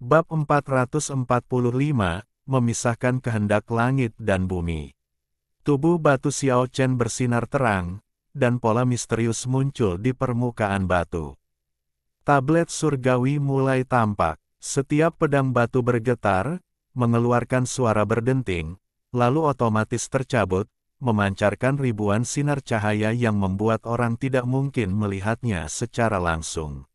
Bab 445, memisahkan kehendak langit dan bumi. Tubuh batu Xiao Chen bersinar terang, dan pola misterius muncul di permukaan batu. Tablet surgawi mulai tampak. Setiap pedang batu bergetar, mengeluarkan suara berdenting, lalu otomatis tercabut, memancarkan ribuan sinar cahaya yang membuat orang tidak mungkin melihatnya secara langsung.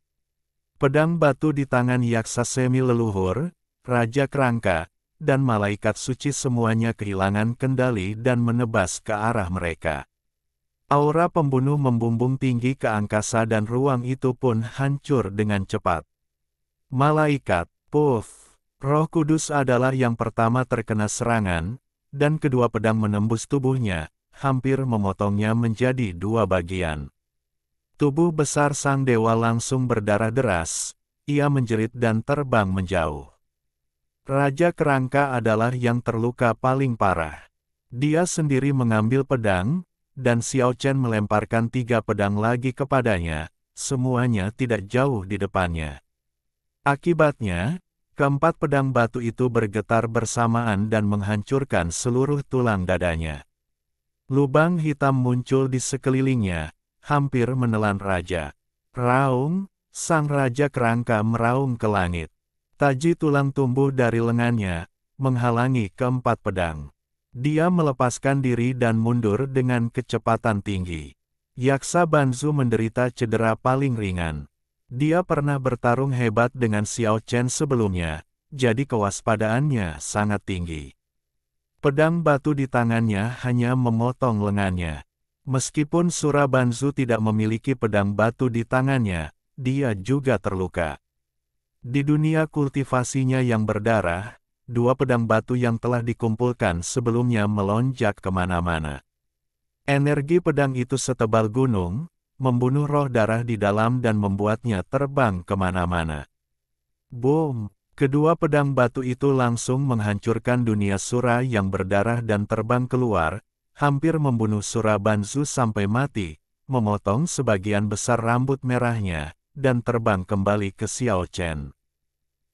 Pedang batu di tangan yaksa semi leluhur, Raja Kerangka, dan malaikat suci semuanya kehilangan kendali dan menebas ke arah mereka. Aura pembunuh membumbung tinggi ke angkasa dan ruang itu pun hancur dengan cepat. Malaikat, puff, Roh Kudus adalah yang pertama terkena serangan, dan kedua pedang menembus tubuhnya, hampir memotongnya menjadi dua bagian. Tubuh besar sang dewa langsung berdarah deras, ia menjerit dan terbang menjauh. Raja Kerangka adalah yang terluka paling parah. Dia sendiri mengambil pedang, dan Xiao Chen melemparkan 3 pedang lagi kepadanya, semuanya tidak jauh di depannya. Akibatnya, keempat pedang batu itu bergetar bersamaan dan menghancurkan seluruh tulang dadanya. Lubang hitam muncul di sekelilingnya, hampir menelan raja. Raung, sang Raja Kerangka meraung ke langit. Taji tulang tumbuh dari lengannya, menghalangi keempat pedang. Dia melepaskan diri dan mundur dengan kecepatan tinggi. Yaksa Banzu menderita cedera paling ringan. Dia pernah bertarung hebat dengan Xiao Chen sebelumnya, jadi kewaspadaannya sangat tinggi. Pedang batu di tangannya hanya memotong lengannya. Meskipun Sura Banzu tidak memiliki pedang batu di tangannya, dia juga terluka. Di dunia kultivasinya yang berdarah, 2 pedang batu yang telah dikumpulkan sebelumnya melonjak kemana-mana. Energi pedang itu setebal gunung, membunuh roh darah di dalam dan membuatnya terbang kemana-mana. Boom! Kedua pedang batu itu langsung menghancurkan dunia Sura yang berdarah dan terbang keluar, hampir membunuh Sura Banzu sampai mati, memotong sebagian besar rambut merahnya, dan terbang kembali ke Xiao Chen.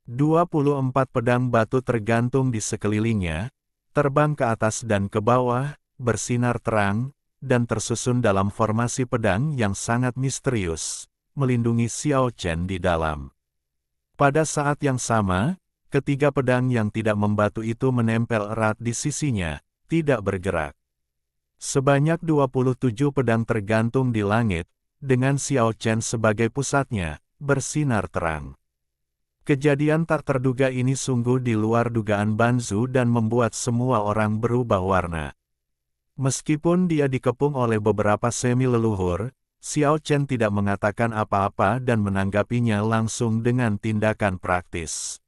24 pedang batu tergantung di sekelilingnya, terbang ke atas dan ke bawah, bersinar terang, dan tersusun dalam formasi pedang yang sangat misterius, melindungi Xiao Chen di dalam. Pada saat yang sama, ketiga pedang yang tidak membatu itu menempel erat di sisinya, tidak bergerak. Sebanyak 27 pedang tergantung di langit, dengan Xiao Chen sebagai pusatnya, bersinar terang. Kejadian tak terduga ini sungguh di luar dugaan Banzu dan membuat semua orang berubah warna. Meskipun dia dikepung oleh beberapa semi leluhur, Xiao Chen tidak mengatakan apa-apa dan menanggapinya langsung dengan tindakan praktis.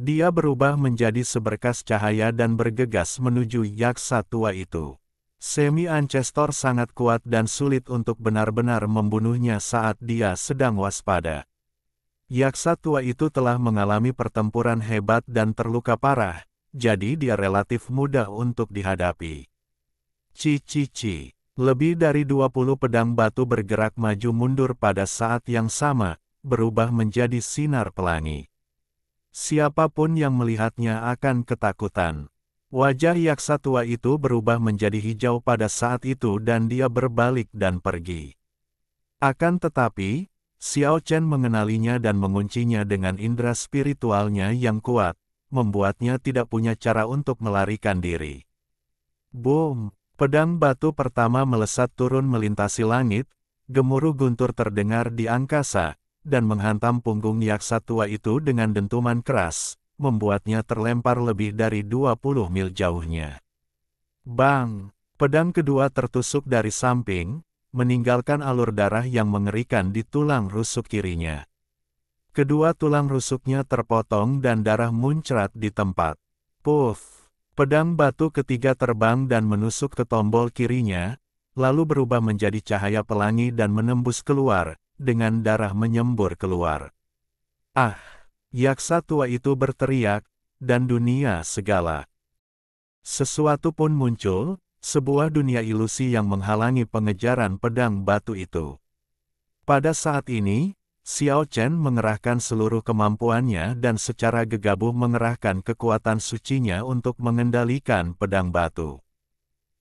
Dia berubah menjadi seberkas cahaya dan bergegas menuju yaksa tua itu. Semi Ancestor sangat kuat dan sulit untuk benar-benar membunuhnya saat dia sedang waspada. Yaksa tua itu telah mengalami pertempuran hebat dan terluka parah, jadi dia relatif mudah untuk dihadapi. Cici. Lebih dari 20 pedang batu bergerak maju mundur pada saat yang sama, berubah menjadi sinar pelangi. Siapapun yang melihatnya akan ketakutan. Wajah yaksa tua itu berubah menjadi hijau pada saat itu dan dia berbalik dan pergi. Akan tetapi, Xiao Chen mengenalinya dan menguncinya dengan indera spiritualnya yang kuat, membuatnya tidak punya cara untuk melarikan diri. Boom! Pedang batu pertama melesat turun melintasi langit, gemuruh guntur terdengar di angkasa, dan menghantam punggung yaksa tua itu dengan dentuman keras, membuatnya terlempar lebih dari 20 mil jauhnya. Bang! Pedang kedua tertusuk dari samping, meninggalkan alur darah yang mengerikan di tulang rusuk kirinya. Kedua tulang rusuknya terpotong dan darah muncrat di tempat. Puff! Pedang batu ketiga terbang dan menusuk ke tombol kirinya, lalu berubah menjadi cahaya pelangi dan menembus keluar, dengan darah menyembur keluar. Ah! Yaksa tua itu berteriak, dan dunia segala sesuatu pun muncul, sebuah dunia ilusi yang menghalangi pengejaran pedang batu itu. Pada saat ini, Xiao Chen mengerahkan seluruh kemampuannya dan secara gegabah mengerahkan kekuatan sucinya untuk mengendalikan pedang batu.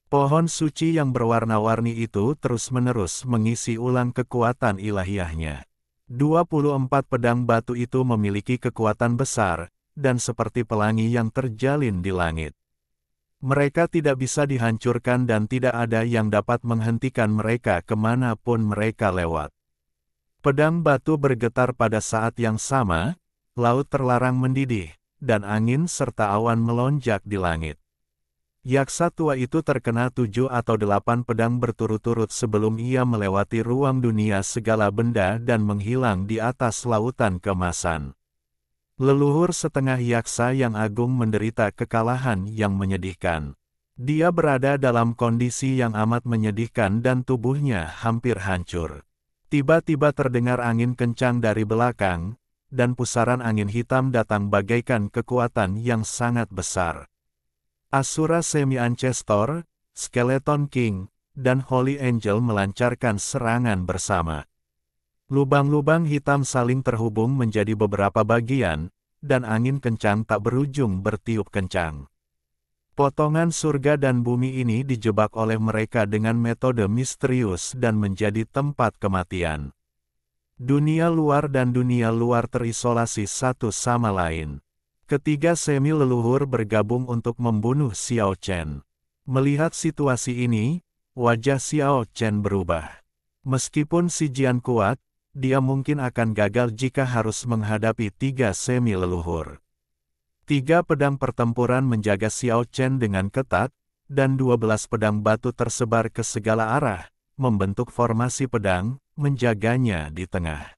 Pohon suci yang berwarna-warni itu terus-menerus mengisi ulang kekuatan ilahiyahnya. 24 pedang batu itu memiliki kekuatan besar, dan seperti pelangi yang terjalin di langit. Mereka tidak bisa dihancurkan dan tidak ada yang dapat menghentikan mereka kemanapun mereka lewat. Pedang batu bergetar pada saat yang sama, laut terlarang mendidih, dan angin serta awan melonjak di langit. Yaksa tua itu terkena 7 atau 8 pedang berturut-turut sebelum ia melewati ruang dunia segala benda dan menghilang di atas lautan keemasan. Leluhur setengah yaksa yang agung menderita kekalahan yang menyedihkan. Dia berada dalam kondisi yang amat menyedihkan dan tubuhnya hampir hancur. Tiba-tiba terdengar angin kencang dari belakang, dan pusaran angin hitam datang bagaikan kekuatan yang sangat besar. Asura Semi-Ancestor, Skeleton King, dan Holy Angel melancarkan serangan bersama. Lubang-lubang hitam saling terhubung menjadi beberapa bagian, dan angin kencang tak berujung bertiup kencang. Potongan surga dan bumi ini dijebak oleh mereka dengan metode misterius dan menjadi tempat kematian. Dunia luar dan dunia luar terisolasi satu sama lain. Ketiga semi-leluhur bergabung untuk membunuh Xiao Chen. Melihat situasi ini, wajah Xiao Chen berubah. Meskipun si Jian kuat, dia mungkin akan gagal jika harus menghadapi tiga semi-leluhur. 3 pedang pertempuran menjaga Xiao Chen dengan ketat, dan 12 pedang batu tersebar ke segala arah, membentuk formasi pedang, menjaganya di tengah.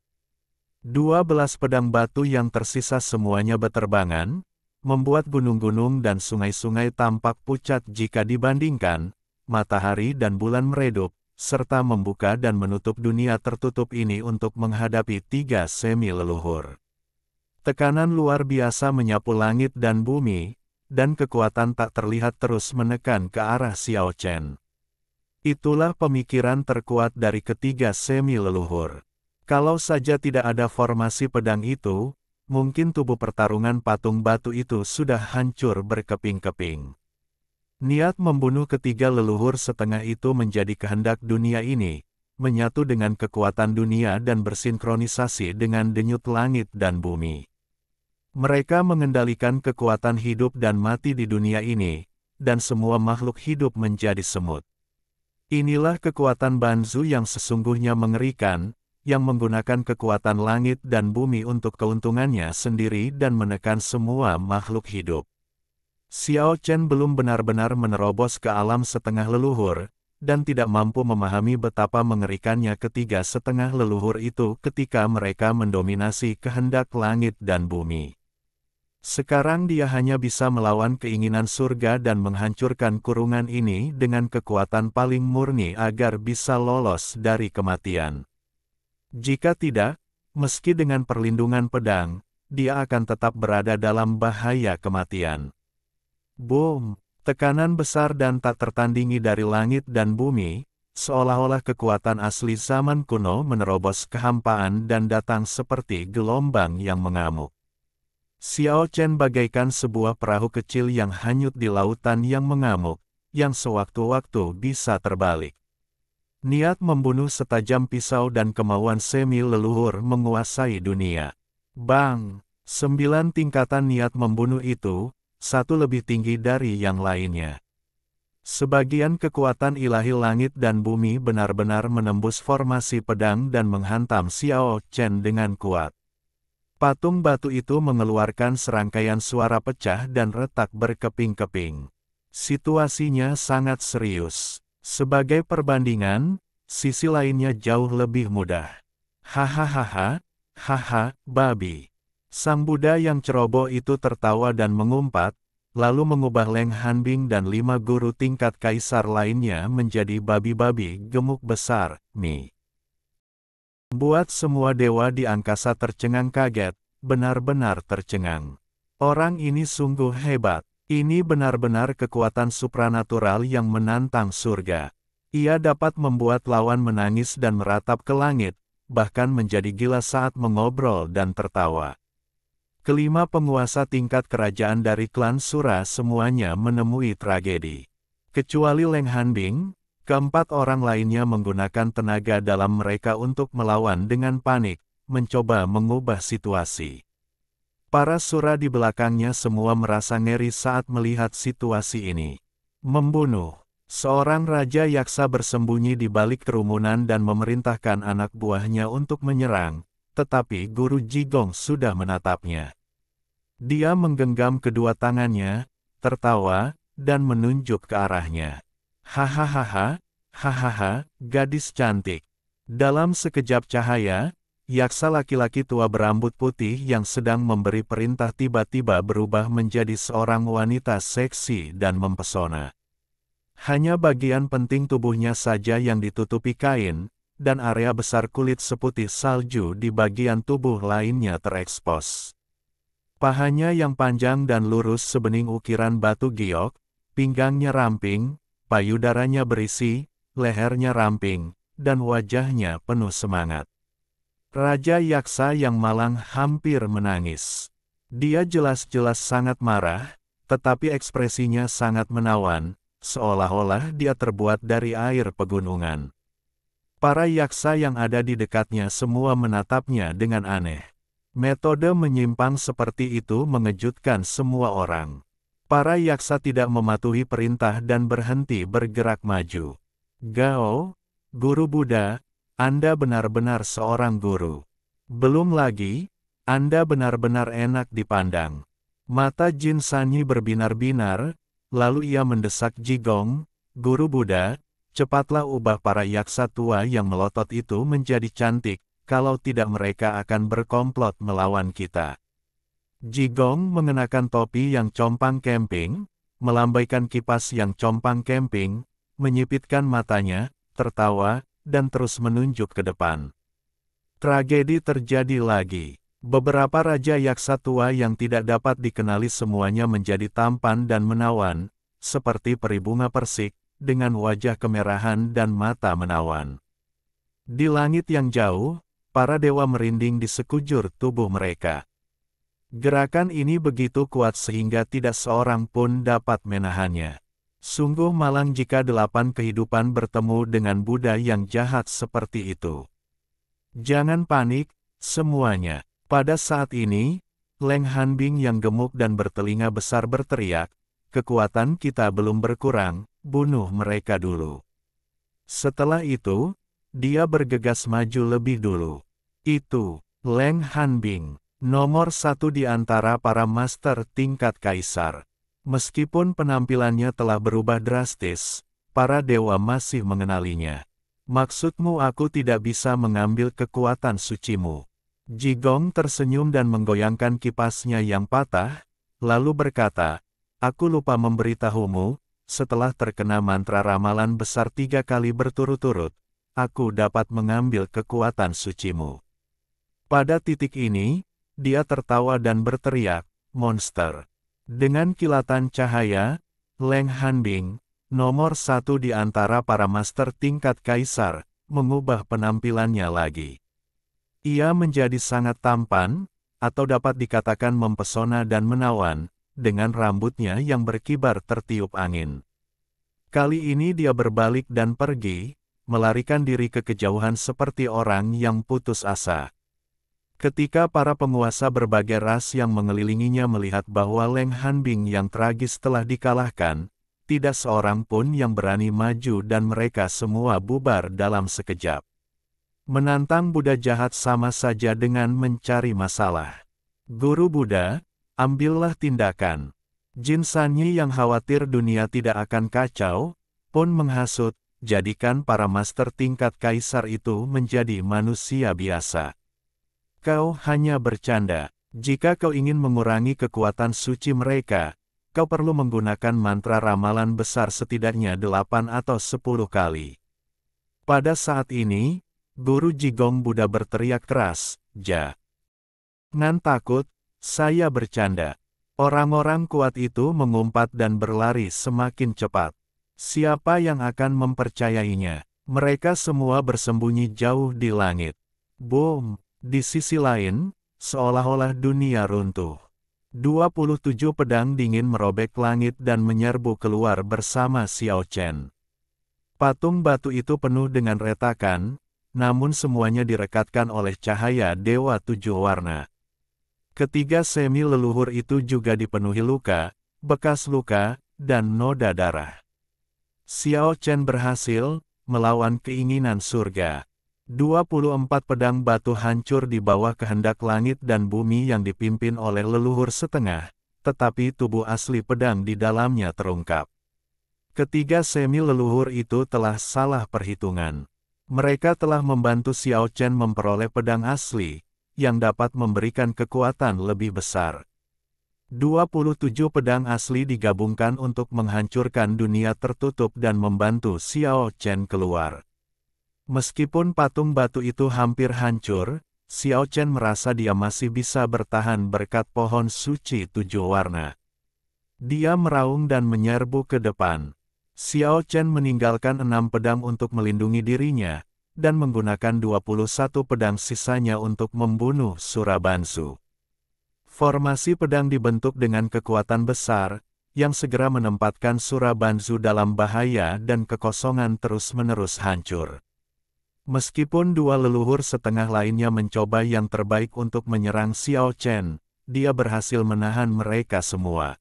12 pedang batu yang tersisa semuanya beterbangan, membuat gunung-gunung dan sungai-sungai tampak pucat jika dibandingkan, matahari dan bulan meredup, serta membuka dan menutup dunia tertutup ini untuk menghadapi tiga semi-leluhur. Tekanan luar biasa menyapu langit dan bumi, dan kekuatan tak terlihat terus menekan ke arah Xiao Chen. Itulah pemikiran terkuat dari ketiga semi-leluhur. Kalau saja tidak ada formasi pedang itu, mungkin tubuh pertarungan patung batu itu sudah hancur berkeping-keping. Niat membunuh ketiga leluhur setengah itu menjadi kehendak dunia ini, menyatu dengan kekuatan dunia dan bersinkronisasi dengan denyut langit dan bumi. Mereka mengendalikan kekuatan hidup dan mati di dunia ini, dan semua makhluk hidup menjadi semut. Inilah kekuatan Banzu yang sesungguhnya mengerikan, yang menggunakan kekuatan langit dan bumi untuk keuntungannya sendiri dan menekan semua makhluk hidup. Xiao Chen belum benar-benar menerobos ke alam setengah leluhur, dan tidak mampu memahami betapa mengerikannya ketiga setengah leluhur itu ketika mereka mendominasi kehendak langit dan bumi. Sekarang dia hanya bisa melawan keinginan surga dan menghancurkan kurungan ini dengan kekuatan paling murni agar bisa lolos dari kematian. Jika tidak, meski dengan perlindungan pedang, dia akan tetap berada dalam bahaya kematian. Boom! Tekanan besar dan tak tertandingi dari langit dan bumi, seolah-olah kekuatan asli zaman kuno menerobos kehampaan dan datang seperti gelombang yang mengamuk. Xiao Chen bagaikan sebuah perahu kecil yang hanyut di lautan yang mengamuk, yang sewaktu-waktu bisa terbalik. Niat membunuh setajam pisau dan kemauan semi-leluhur menguasai dunia. Bang! 9 tingkatan niat membunuh itu, satu lebih tinggi dari yang lainnya. Sebagian kekuatan ilahi langit dan bumi benar-benar menembus formasi pedang dan menghantam Xiao Chen dengan kuat. Patung batu itu mengeluarkan serangkaian suara pecah dan retak berkeping-keping. Situasinya sangat serius. Sebagai perbandingan, sisi lainnya jauh lebih mudah. Hahaha, haha, babi. Sang Buddha yang ceroboh itu tertawa dan mengumpat, lalu mengubah Leng Hanbing dan 5 guru tingkat kaisar lainnya menjadi babi-babi gemuk besar, Mi. Buat semua dewa di angkasa tercengang kaget, benar-benar tercengang. Orang ini sungguh hebat. Ini benar-benar kekuatan supranatural yang menantang surga. Ia dapat membuat lawan menangis dan meratap ke langit, bahkan menjadi gila saat mengobrol dan tertawa. Kelima penguasa tingkat kerajaan dari klan Sura semuanya menemui tragedi. Kecuali Leng Hanbing, keempat orang lainnya menggunakan tenaga dalam mereka untuk melawan dengan panik, mencoba mengubah situasi. Para Sura di belakangnya semua merasa ngeri saat melihat situasi ini. Membunuh. Seorang raja yaksa bersembunyi di balik kerumunan dan memerintahkan anak buahnya untuk menyerang, tetapi Guru Jigong sudah menatapnya. Dia menggenggam kedua tangannya, tertawa, dan menunjuk ke arahnya. Hahaha, hahaha, gadis cantik. Dalam sekejap cahaya, yaksa laki-laki tua berambut putih yang sedang memberi perintah tiba-tiba berubah menjadi seorang wanita seksi dan mempesona. Hanya bagian penting tubuhnya saja yang ditutupi kain, dan area besar kulit seputih salju di bagian tubuh lainnya terekspos. Pahanya yang panjang dan lurus sebening ukiran batu giok, pinggangnya ramping, payudaranya berisi, lehernya ramping, dan wajahnya penuh semangat. Raja yaksa yang malang hampir menangis. Dia jelas-jelas sangat marah, tetapi ekspresinya sangat menawan, seolah-olah dia terbuat dari air pegunungan. Para yaksa yang ada di dekatnya semua menatapnya dengan aneh. Metode menyimpang seperti itu mengejutkan semua orang. Para yaksa tidak mematuhi perintah dan berhenti bergerak maju. Gao, Guru Buddha, Anda benar-benar seorang guru. Belum lagi, Anda benar-benar enak dipandang. Mata Jin Sanyi berbinar-binar, lalu ia mendesak Jigong, Guru Buddha, cepatlah ubah para yaksa tua yang melotot itu menjadi cantik, kalau tidak mereka akan berkomplot melawan kita. Jigong mengenakan topi yang compang-camping, melambaikan kipas yang compang-camping, menyipitkan matanya, tertawa, dan terus menunjuk ke depan. Tragedi terjadi lagi. Beberapa raja yaksa tua yang tidak dapat dikenali semuanya menjadi tampan dan menawan, seperti peri bunga persik, dengan wajah kemerahan dan mata menawan. Di langit yang jauh, para dewa merinding di sekujur tubuh mereka. Gerakan ini begitu kuat sehingga tidak seorang pun dapat menahannya. Sungguh malang jika 8 kehidupan bertemu dengan Buddha yang jahat seperti itu. Jangan panik, semuanya. Pada saat ini, Leng Hanbing yang gemuk dan bertelinga besar berteriak, kekuatan kita belum berkurang, bunuh mereka dulu. Setelah itu, dia bergegas maju lebih dulu. Itu, Leng Hanbing, nomor 1 di antara para master tingkat kaisar. Meskipun penampilannya telah berubah drastis, para dewa masih mengenalinya. Maksudmu aku tidak bisa mengambil kekuatan sucimu. Jigong tersenyum dan menggoyangkan kipasnya yang patah, lalu berkata, aku lupa memberitahumu, setelah terkena mantra ramalan besar 3 kali berturut-turut, aku dapat mengambil kekuatan sucimu. Pada titik ini, dia tertawa dan berteriak, monster. Dengan kilatan cahaya, Leng Hanbing, nomor 1 di antara para master tingkat kaisar, mengubah penampilannya lagi. Ia menjadi sangat tampan, atau dapat dikatakan mempesona dan menawan, dengan rambutnya yang berkibar tertiup angin. Kali ini dia berbalik dan pergi, melarikan diri ke kejauhan seperti orang yang putus asa. Ketika para penguasa berbagai ras yang mengelilinginya melihat bahwa Leng Hanbing yang tragis telah dikalahkan, tidak seorang pun yang berani maju dan mereka semua bubar dalam sekejap. Menantang Buddha jahat sama saja dengan mencari masalah. Guru Buddha, ambillah tindakan. Jin Sanyi yang khawatir dunia tidak akan kacau, pun menghasut, jadikan para master tingkat kaisar itu menjadi manusia biasa. Kau hanya bercanda. Jika kau ingin mengurangi kekuatan suci mereka, kau perlu menggunakan mantra ramalan besar setidaknya 8 atau 10 kali. Pada saat ini, Guru Jigong Buddha berteriak keras, jangan takut, saya bercanda. Orang-orang kuat itu mengumpat dan berlari semakin cepat. Siapa yang akan mempercayainya? Mereka semua bersembunyi jauh di langit. Boom! Di sisi lain, seolah-olah dunia runtuh. 27 pedang dingin merobek langit dan menyerbu keluar bersama Xiao Chen. Patung batu itu penuh dengan retakan, namun semuanya direkatkan oleh cahaya Dewa Tujuh Warna. Ketiga semi leluhur itu juga dipenuhi luka, bekas luka, dan noda darah. Xiao Chen berhasil melawan keinginan surga. 24 pedang batu hancur di bawah kehendak langit dan bumi yang dipimpin oleh leluhur setengah, tetapi tubuh asli pedang di dalamnya terungkap. Ketiga semi leluhur itu telah salah perhitungan. Mereka telah membantu Xiao Chen memperoleh pedang asli, yang dapat memberikan kekuatan lebih besar. 27 pedang asli digabungkan untuk menghancurkan dunia tertutup dan membantu Xiao Chen keluar. Meskipun patung batu itu hampir hancur, Xiao Chen merasa dia masih bisa bertahan berkat pohon suci tujuh warna. Dia meraung dan menyerbu ke depan. Xiao Chen meninggalkan 6 pedang untuk melindungi dirinya, dan menggunakan 21 pedang sisanya untuk membunuh Surabansu. Formasi pedang dibentuk dengan kekuatan besar, yang segera menempatkan Surabansu dalam bahaya dan kekosongan terus-menerus hancur. Meskipun dua leluhur setengah lainnya mencoba yang terbaik untuk menyerang Xiao Chen, dia berhasil menahan mereka semua.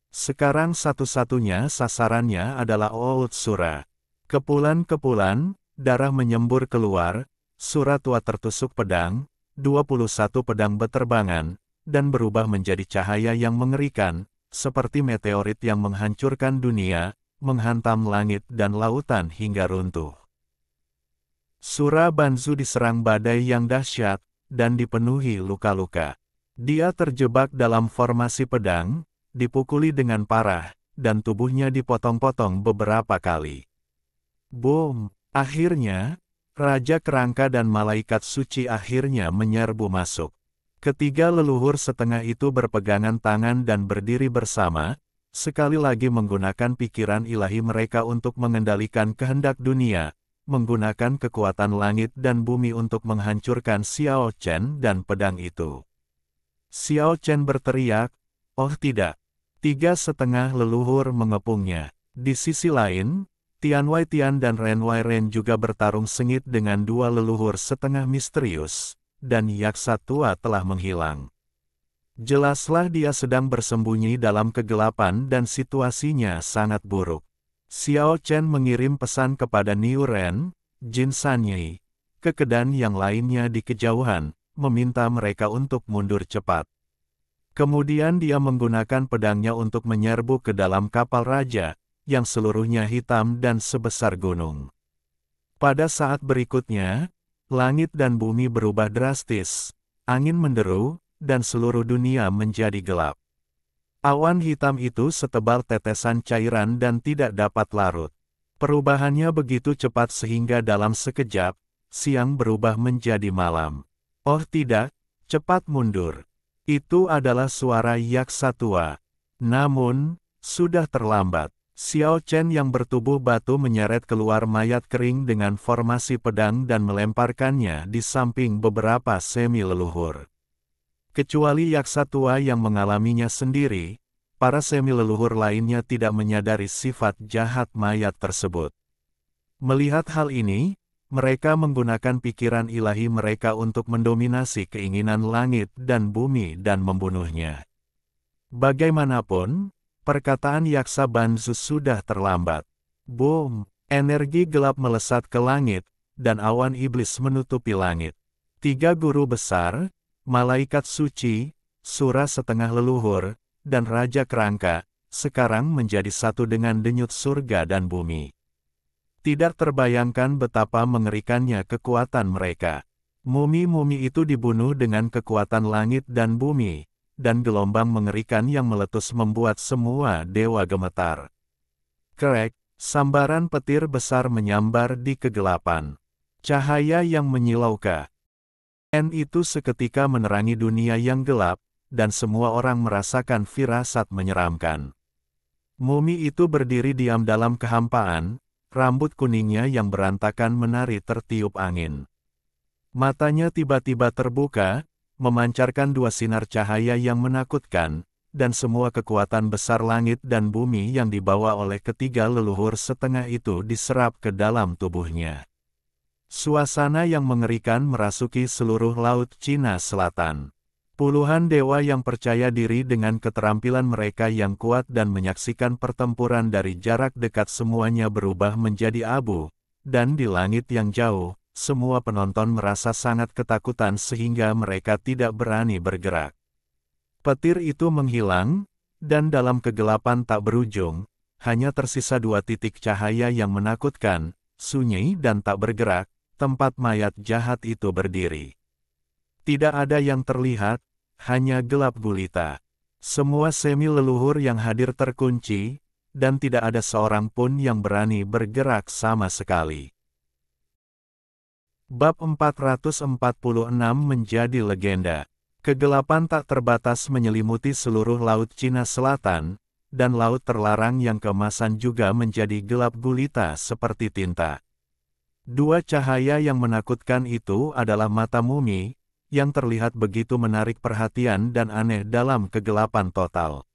Sekarang satu-satunya sasarannya adalah Oud Sura. Kepulan-kepulan, darah menyembur keluar, Sura tua tertusuk pedang, 21 pedang beterbangan, dan berubah menjadi cahaya yang mengerikan, seperti meteorit yang menghancurkan dunia, menghantam langit dan lautan hingga runtuh. Surabansu diserang badai yang dahsyat, dan dipenuhi luka-luka. Dia terjebak dalam formasi pedang, dipukuli dengan parah, dan tubuhnya dipotong-potong beberapa kali. Boom! Akhirnya, Raja Kerangka dan Malaikat Suci akhirnya menyerbu masuk. Ketiga leluhur setengah itu berpegangan tangan dan berdiri bersama, sekali lagi menggunakan pikiran ilahi mereka untuk mengendalikan kehendak dunia, menggunakan kekuatan langit dan bumi untuk menghancurkan Xiao Chen dan pedang itu. Xiao Chen berteriak, "Oh tidak!" 3,5 leluhur mengepungnya. Di sisi lain, Tian Wei Tian dan Ren Wei Ren juga bertarung sengit dengan dua leluhur setengah misterius, dan yaksa tua telah menghilang. Jelaslah dia sedang bersembunyi dalam kegelapan dan situasinya sangat buruk. Xiao Chen mengirim pesan kepada Niu Ren, Jin Sanyi, kekedan yang lainnya di kejauhan, meminta mereka untuk mundur cepat. Kemudian dia menggunakan pedangnya untuk menyerbu ke dalam kapal raja, yang seluruhnya hitam dan sebesar gunung. Pada saat berikutnya, langit dan bumi berubah drastis, angin menderu, dan seluruh dunia menjadi gelap. Awan hitam itu setebal tetesan cairan dan tidak dapat larut. Perubahannya begitu cepat sehingga dalam sekejap, siang berubah menjadi malam. Oh tidak, cepat mundur. Itu adalah suara yaksa tua. Namun, sudah terlambat. Xiao Chen yang bertubuh batu menyeret keluar mayat kering dengan formasi pedang dan melemparkannya di samping beberapa semi leluhur. Kecuali yaksa tua yang mengalaminya sendiri, para semi leluhur lainnya tidak menyadari sifat jahat mayat tersebut. Melihat hal ini, mereka menggunakan pikiran ilahi mereka untuk mendominasi keinginan langit dan bumi dan membunuhnya. Bagaimanapun, perkataan yaksa Banzu sudah terlambat. Boom! Energi gelap melesat ke langit, dan awan iblis menutupi langit. 3 guru besar, Malaikat Suci, Sura setengah leluhur, dan Raja Kerangka, sekarang menjadi satu dengan denyut surga dan bumi. Tidak terbayangkan betapa mengerikannya kekuatan mereka. Mumi-mumi itu dibunuh dengan kekuatan langit dan bumi, dan gelombang mengerikan yang meletus membuat semua dewa gemetar. Krek, sambaran petir besar menyambar di kegelapan. Cahaya yang menyilaukan itu seketika menerangi dunia yang gelap, dan semua orang merasakan firasat menyeramkan. Mumi itu berdiri diam dalam kehampaan, rambut kuningnya yang berantakan menari tertiup angin. Matanya tiba-tiba terbuka, memancarkan dua sinar cahaya yang menakutkan, dan semua kekuatan besar langit dan bumi yang dibawa oleh ketiga leluhur setengah itu diserap ke dalam tubuhnya. Suasana yang mengerikan merasuki seluruh Laut Cina Selatan. Puluhan dewa yang percaya diri dengan keterampilan mereka yang kuat dan menyaksikan pertempuran dari jarak dekat semuanya berubah menjadi abu, dan di langit yang jauh, semua penonton merasa sangat ketakutan sehingga mereka tidak berani bergerak. Petir itu menghilang, dan dalam kegelapan tak berujung, hanya tersisa dua titik cahaya yang menakutkan, sunyi dan tak bergerak, tempat mayat jahat itu berdiri. Tidak ada yang terlihat, hanya gelap gulita. Semua semi leluhur yang hadir terkunci, dan tidak ada seorang pun yang berani bergerak sama sekali. Bab 446 menjadi legenda. Kegelapan tak terbatas menyelimuti seluruh Laut Cina Selatan, dan Laut Terlarang yang keemasan juga menjadi gelap gulita seperti tinta. Dua cahaya yang menakutkan itu adalah mata mumi, yang terlihat begitu menarik perhatian dan aneh dalam kegelapan total.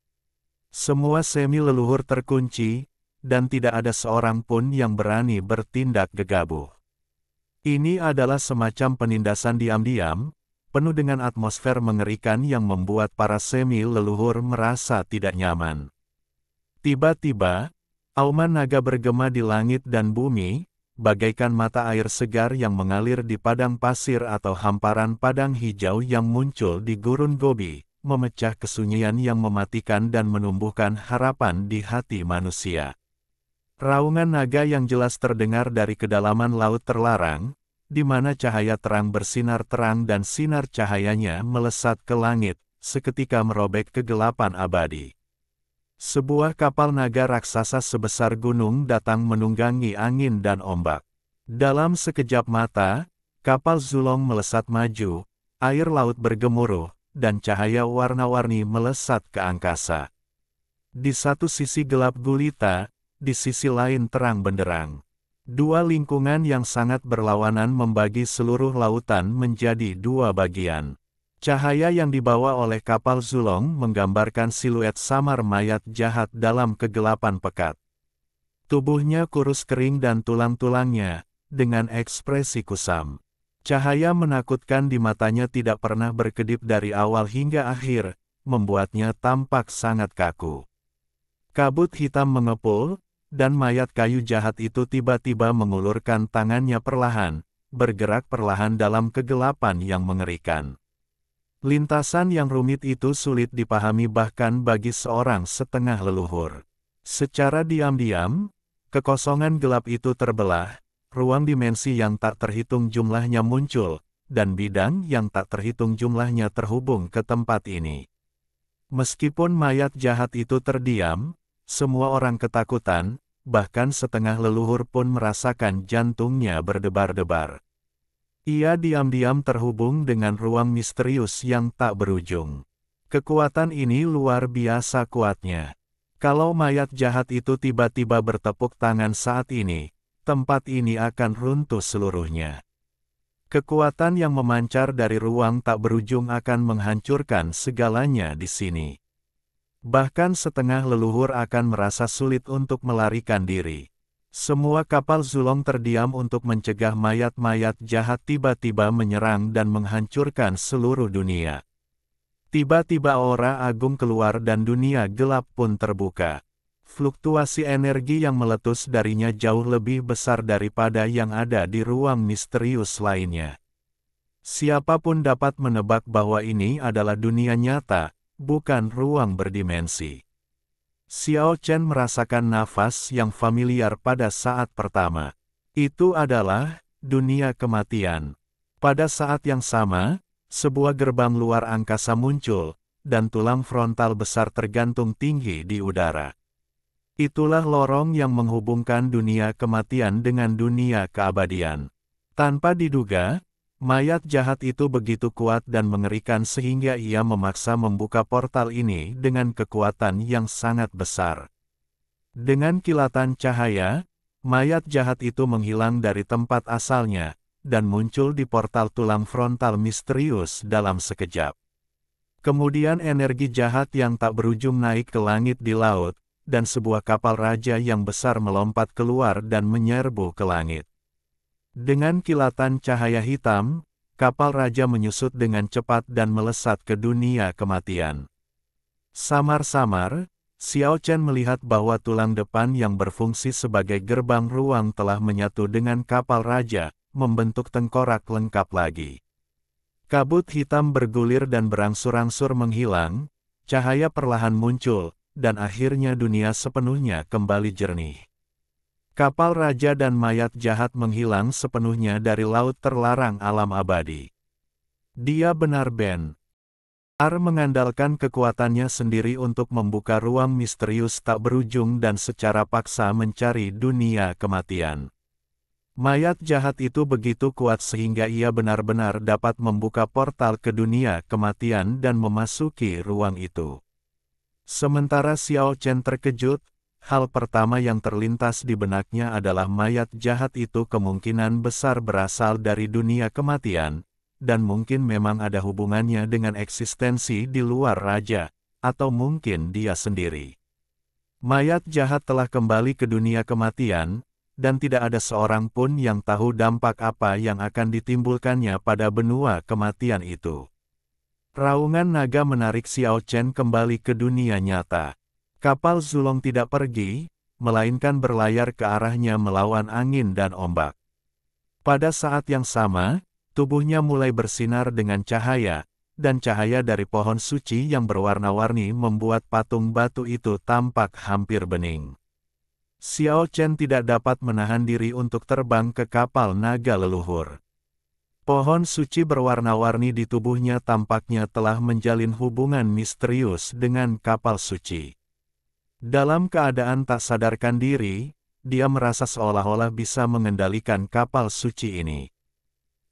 Semua semi leluhur terkunci, dan tidak ada seorang pun yang berani bertindak gegabah. Ini adalah semacam penindasan diam-diam, penuh dengan atmosfer mengerikan yang membuat para semi leluhur merasa tidak nyaman. Tiba-tiba, auman naga bergema di langit dan bumi, bagaikan mata air segar yang mengalir di padang pasir atau hamparan padang hijau yang muncul di gurun Gobi, memecah kesunyian yang mematikan dan menumbuhkan harapan di hati manusia. Raungan naga yang jelas terdengar dari kedalaman Laut Terlarang, di mana cahaya terang bersinar terang dan sinar cahayanya melesat ke langit, seketika merobek kegelapan abadi. Sebuah kapal naga raksasa sebesar gunung datang menunggangi angin dan ombak. Dalam sekejap mata, kapal Zulong melesat maju, air laut bergemuruh, dan cahaya warna-warni melesat ke angkasa. Di satu sisi gelap gulita, di sisi lain terang benderang. Dua lingkungan yang sangat berlawanan membagi seluruh lautan menjadi dua bagian. Cahaya yang dibawa oleh kapal Zulong menggambarkan siluet samar mayat jahat dalam kegelapan pekat. Tubuhnya kurus kering dan tulang-tulangnya, dengan ekspresi kusam. Cahaya menakutkan di matanya tidak pernah berkedip dari awal hingga akhir, membuatnya tampak sangat kaku. Kabut hitam mengepul, dan mayat kayu jahat itu tiba-tiba mengulurkan tangannya perlahan, bergerak perlahan dalam kegelapan yang mengerikan. Lintasan yang rumit itu sulit dipahami bahkan bagi seorang setengah leluhur. Secara diam-diam, kekosongan gelap itu terbelah, ruang dimensi yang tak terhitung jumlahnya muncul, dan bidang yang tak terhitung jumlahnya terhubung ke tempat ini. Meskipun mayat jahat itu terdiam, semua orang ketakutan, bahkan setengah leluhur pun merasakan jantungnya berdebar-debar. Ia diam-diam terhubung dengan ruang misterius yang tak berujung. Kekuatan ini luar biasa kuatnya. Kalau mayat jahat itu tiba-tiba bertepuk tangan saat ini, tempat ini akan runtuh seluruhnya. Kekuatan yang memancar dari ruang tak berujung akan menghancurkan segalanya di sini. Bahkan setengah leluhur akan merasa sulit untuk melarikan diri. Semua kapal Zulong terdiam untuk mencegah mayat-mayat jahat tiba-tiba menyerang dan menghancurkan seluruh dunia. Tiba-tiba aura agung keluar dan dunia gelap pun terbuka. Fluktuasi energi yang meletus darinya jauh lebih besar daripada yang ada di ruang misterius lainnya. Siapapun dapat menebak bahwa ini adalah dunia nyata, bukan ruang berdimensi. Xiao Chen merasakan nafas yang familiar pada saat pertama. Itu adalah dunia kematian. Pada saat yang sama, sebuah gerbang luar angkasa muncul, dan tulang frontal besar tergantung tinggi di udara. Itulah lorong yang menghubungkan dunia kematian dengan dunia keabadian. Tanpa diduga, mayat jahat itu begitu kuat dan mengerikan sehingga ia memaksa membuka portal ini dengan kekuatan yang sangat besar. Dengan kilatan cahaya, mayat jahat itu menghilang dari tempat asalnya, dan muncul di portal tulang frontal misterius dalam sekejap. Kemudian energi jahat yang tak berujung naik ke langit di laut, dan sebuah kapal raja yang besar melompat keluar dan menyerbu ke langit. Dengan kilatan cahaya hitam, kapal raja menyusut dengan cepat dan melesat ke dunia kematian. Samar-samar, Xiao Chen melihat bahwa tulang depan yang berfungsi sebagai gerbang ruang telah menyatu dengan kapal raja, membentuk tengkorak lengkap lagi. Kabut hitam bergulir dan berangsur-angsur menghilang, cahaya perlahan muncul, dan akhirnya dunia sepenuhnya kembali jernih. Kapal raja dan mayat jahat menghilang sepenuhnya dari laut terlarang alam abadi. Dia benar-benar mengandalkan kekuatannya sendiri untuk membuka ruang misterius tak berujung dan secara paksa mencari dunia kematian. Mayat jahat itu begitu kuat sehingga ia benar-benar dapat membuka portal ke dunia kematian dan memasuki ruang itu. Sementara Xiao Chen terkejut, hal pertama yang terlintas di benaknya adalah mayat jahat itu kemungkinan besar berasal dari dunia kematian, dan mungkin memang ada hubungannya dengan eksistensi di luar raja, atau mungkin dia sendiri. Mayat jahat telah kembali ke dunia kematian, dan tidak ada seorang pun yang tahu dampak apa yang akan ditimbulkannya pada benua kematian itu. Raungan naga menarik Xiao Chen kembali ke dunia nyata. Kapal Zulong tidak pergi, melainkan berlayar ke arahnya melawan angin dan ombak. Pada saat yang sama, tubuhnya mulai bersinar dengan cahaya, dan cahaya dari pohon suci yang berwarna-warni membuat patung batu itu tampak hampir bening. Xiao Chen tidak dapat menahan diri untuk terbang ke kapal naga leluhur. Pohon suci berwarna-warni di tubuhnya tampaknya telah menjalin hubungan misterius dengan kapal suci. Dalam keadaan tak sadarkan diri, dia merasa seolah-olah bisa mengendalikan kapal suci ini.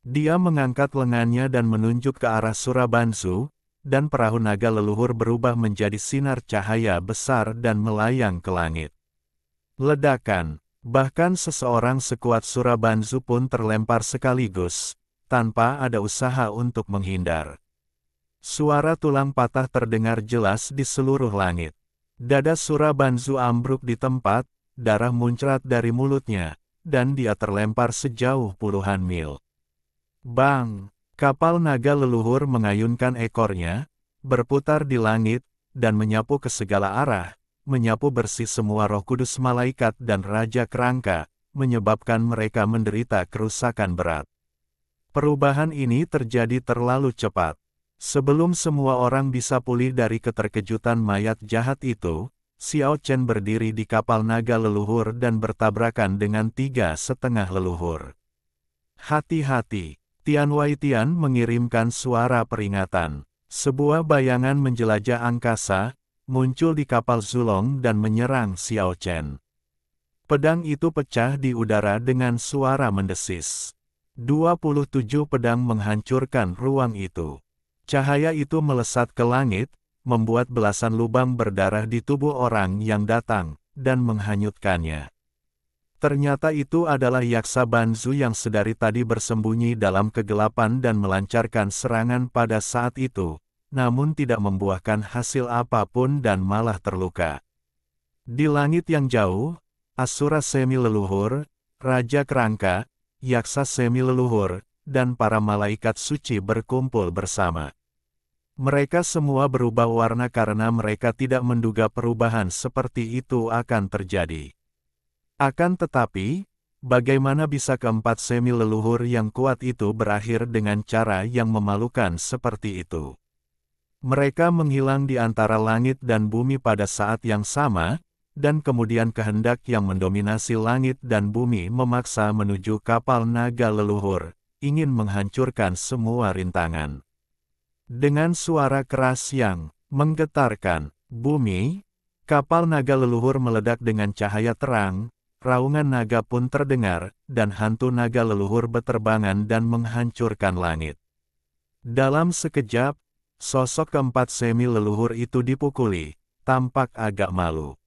Dia mengangkat lengannya dan menunjuk ke arah Surabanzu, dan perahu naga leluhur berubah menjadi sinar cahaya besar dan melayang ke langit. Ledakan, bahkan seseorang sekuat Surabanzu pun terlempar sekaligus, tanpa ada usaha untuk menghindar. Suara tulang patah terdengar jelas di seluruh langit. Dada Surabanzu ambruk di tempat, darah muncrat dari mulutnya, dan dia terlempar sejauh puluhan mil. Bang! Kapal naga leluhur mengayunkan ekornya, berputar di langit, dan menyapu ke segala arah, menyapu bersih semua roh kudus malaikat dan raja kerangka, menyebabkan mereka menderita kerusakan berat. Perubahan ini terjadi terlalu cepat. Sebelum semua orang bisa pulih dari keterkejutan mayat jahat itu, Xiao Chen berdiri di kapal naga leluhur dan bertabrakan dengan 3,5 leluhur. Hati-hati! Tian Waitian mengirimkan suara peringatan. Sebuah bayangan menjelajah angkasa, muncul di kapal Zulong dan menyerang Xiao Chen. Pedang itu pecah di udara dengan suara mendesis. 27 pedang menghancurkan ruang itu. Cahaya itu melesat ke langit, membuat belasan lubang berdarah di tubuh orang yang datang, dan menghanyutkannya. Ternyata itu adalah Yaksa Banzu yang sedari tadi bersembunyi dalam kegelapan dan melancarkan serangan pada saat itu, namun tidak membuahkan hasil apapun dan malah terluka. Di langit yang jauh, Asura Semi Leluhur, Raja Kerangka, Yaksa Semi Leluhur, dan para malaikat suci berkumpul bersama. Mereka semua berubah warna karena mereka tidak menduga perubahan seperti itu akan terjadi. Akan tetapi, bagaimana bisa keempat semi leluhur yang kuat itu berakhir dengan cara yang memalukan seperti itu? Mereka menghilang di antara langit dan bumi pada saat yang sama, dan kemudian kehendak yang mendominasi langit dan bumi memaksa menuju kapal naga leluhur, ingin menghancurkan semua rintangan. Dengan suara keras yang menggetarkan bumi, kapal naga leluhur meledak dengan cahaya terang. Raungan naga pun terdengar, dan hantu naga leluhur beterbangan dan menghancurkan langit. Dalam sekejap, sosok keempat semi leluhur itu dipukuli, tampak agak malu.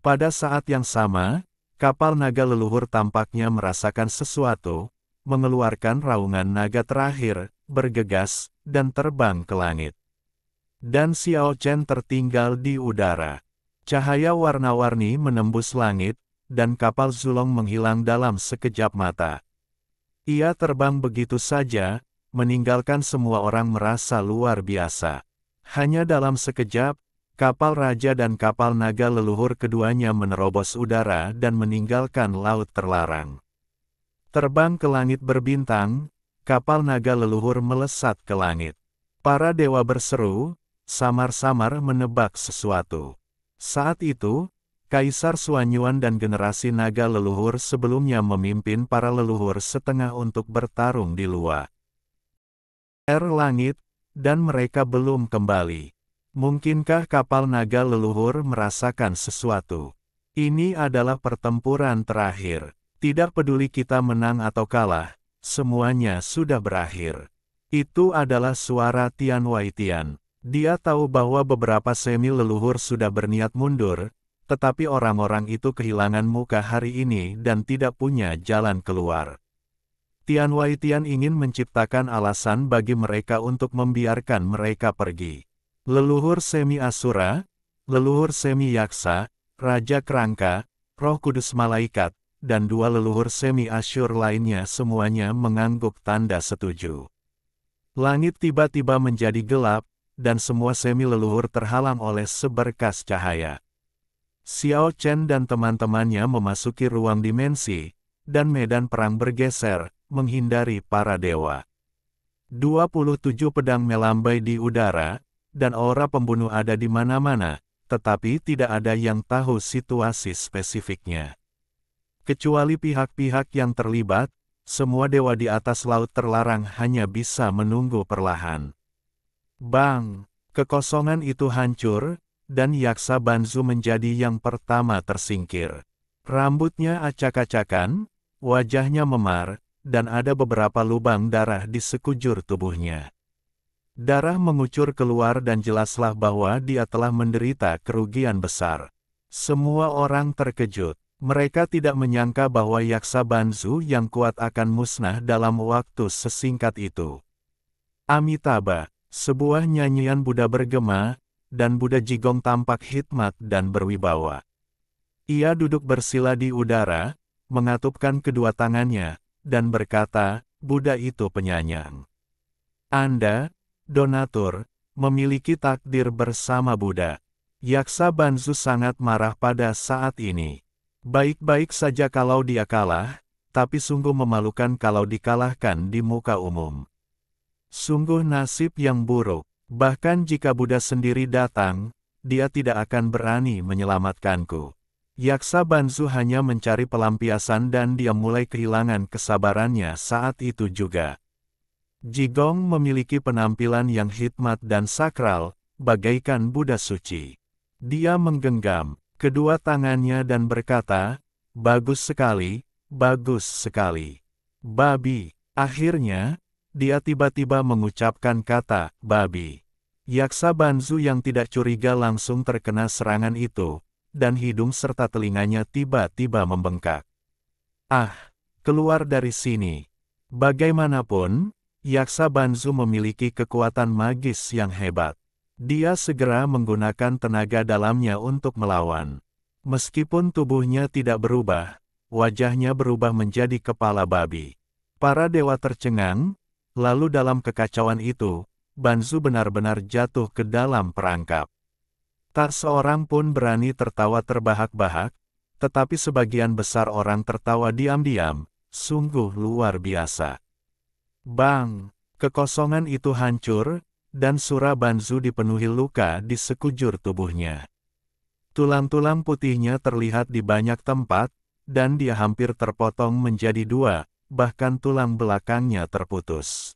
Pada saat yang sama, kapal naga leluhur tampaknya merasakan sesuatu, mengeluarkan raungan naga terakhir, bergegas, dan terbang ke langit. Dan Xiao Chen tertinggal di udara. Cahaya warna-warni menembus langit, dan kapal Zulong menghilang dalam sekejap mata. Ia terbang begitu saja, meninggalkan semua orang merasa luar biasa. Hanya dalam sekejap, kapal raja dan kapal naga leluhur keduanya menerobos udara dan meninggalkan laut terlarang. Terbang ke langit berbintang, kapal naga leluhur melesat ke langit. Para dewa berseru, samar-samar menebak sesuatu. Saat itu, Kaisar Xuanyuan dan generasi naga leluhur sebelumnya memimpin para leluhur setengah untuk bertarung di luar langit, dan mereka belum kembali. Mungkinkah kapal naga leluhur merasakan sesuatu? Ini adalah pertempuran terakhir. Tidak peduli kita menang atau kalah, semuanya sudah berakhir. Itu adalah suara Tian Waitian. Dia tahu bahwa beberapa semi leluhur sudah berniat mundur, tetapi orang-orang itu kehilangan muka hari ini dan tidak punya jalan keluar. Tian Waitian ingin menciptakan alasan bagi mereka untuk membiarkan mereka pergi. Leluhur semi Asura, leluhur semi Yaksa, Raja Kerangka, Roh Kudus Malaikat, dan dua leluhur semi Asyur lainnya semuanya mengangguk tanda setuju. Langit tiba-tiba menjadi gelap, dan semua semi leluhur terhalang oleh seberkas cahaya. Xiao Chen dan teman-temannya memasuki ruang dimensi, dan medan perang bergeser, menghindari para dewa. 27 pedang melambai di udara, dan aura pembunuh ada di mana-mana, tetapi tidak ada yang tahu situasi spesifiknya. Kecuali pihak-pihak yang terlibat, semua dewa di atas laut terlarang hanya bisa menunggu perlahan. Bang! Kekosongan itu hancur, dan Yaksa Banzu menjadi yang pertama tersingkir. Rambutnya acak-acakan, wajahnya memar, dan ada beberapa lubang darah di sekujur tubuhnya. Darah mengucur keluar dan jelaslah bahwa dia telah menderita kerugian besar. Semua orang terkejut. Mereka tidak menyangka bahwa Yaksa Banzu yang kuat akan musnah dalam waktu sesingkat itu. Amitabha, sebuah nyanyian Buddha bergema, dan Buddha Jigong tampak hikmat dan berwibawa. Ia duduk bersila di udara, mengatupkan kedua tangannya, dan berkata, Buddha itu penyayang. Anda, donatur, memiliki takdir bersama Buddha. Yaksa Banzu sangat marah pada saat ini. Baik-baik saja kalau dia kalah, tapi sungguh memalukan kalau dikalahkan di muka umum. Sungguh nasib yang buruk, bahkan jika Buddha sendiri datang, dia tidak akan berani menyelamatkanku. Yaksa Banzu hanya mencari pelampiasan dan dia mulai kehilangan kesabarannya saat itu juga. Jigong memiliki penampilan yang hikmat dan sakral, bagaikan Buddha suci. Dia menggenggam kedua tangannya dan berkata, bagus sekali, bagus sekali. Babi. Akhirnya, dia tiba-tiba mengucapkan kata, babi. Yaksa Banzu yang tidak curiga langsung terkena serangan itu, dan hidung serta telinganya tiba-tiba membengkak. Ah, keluar dari sini. Bagaimanapun, Yaksa Banzu memiliki kekuatan magis yang hebat. Dia segera menggunakan tenaga dalamnya untuk melawan. Meskipun tubuhnya tidak berubah, wajahnya berubah menjadi kepala babi. Para dewa tercengang, lalu dalam kekacauan itu, Banzu benar-benar jatuh ke dalam perangkap. Tak seorang pun berani tertawa terbahak-bahak, tetapi sebagian besar orang tertawa diam-diam, sungguh luar biasa. Bang! Kekosongan itu hancur, dan Sura Banzu dipenuhi luka di sekujur tubuhnya. Tulang-tulang putihnya terlihat di banyak tempat, dan dia hampir terpotong menjadi dua, bahkan tulang belakangnya terputus.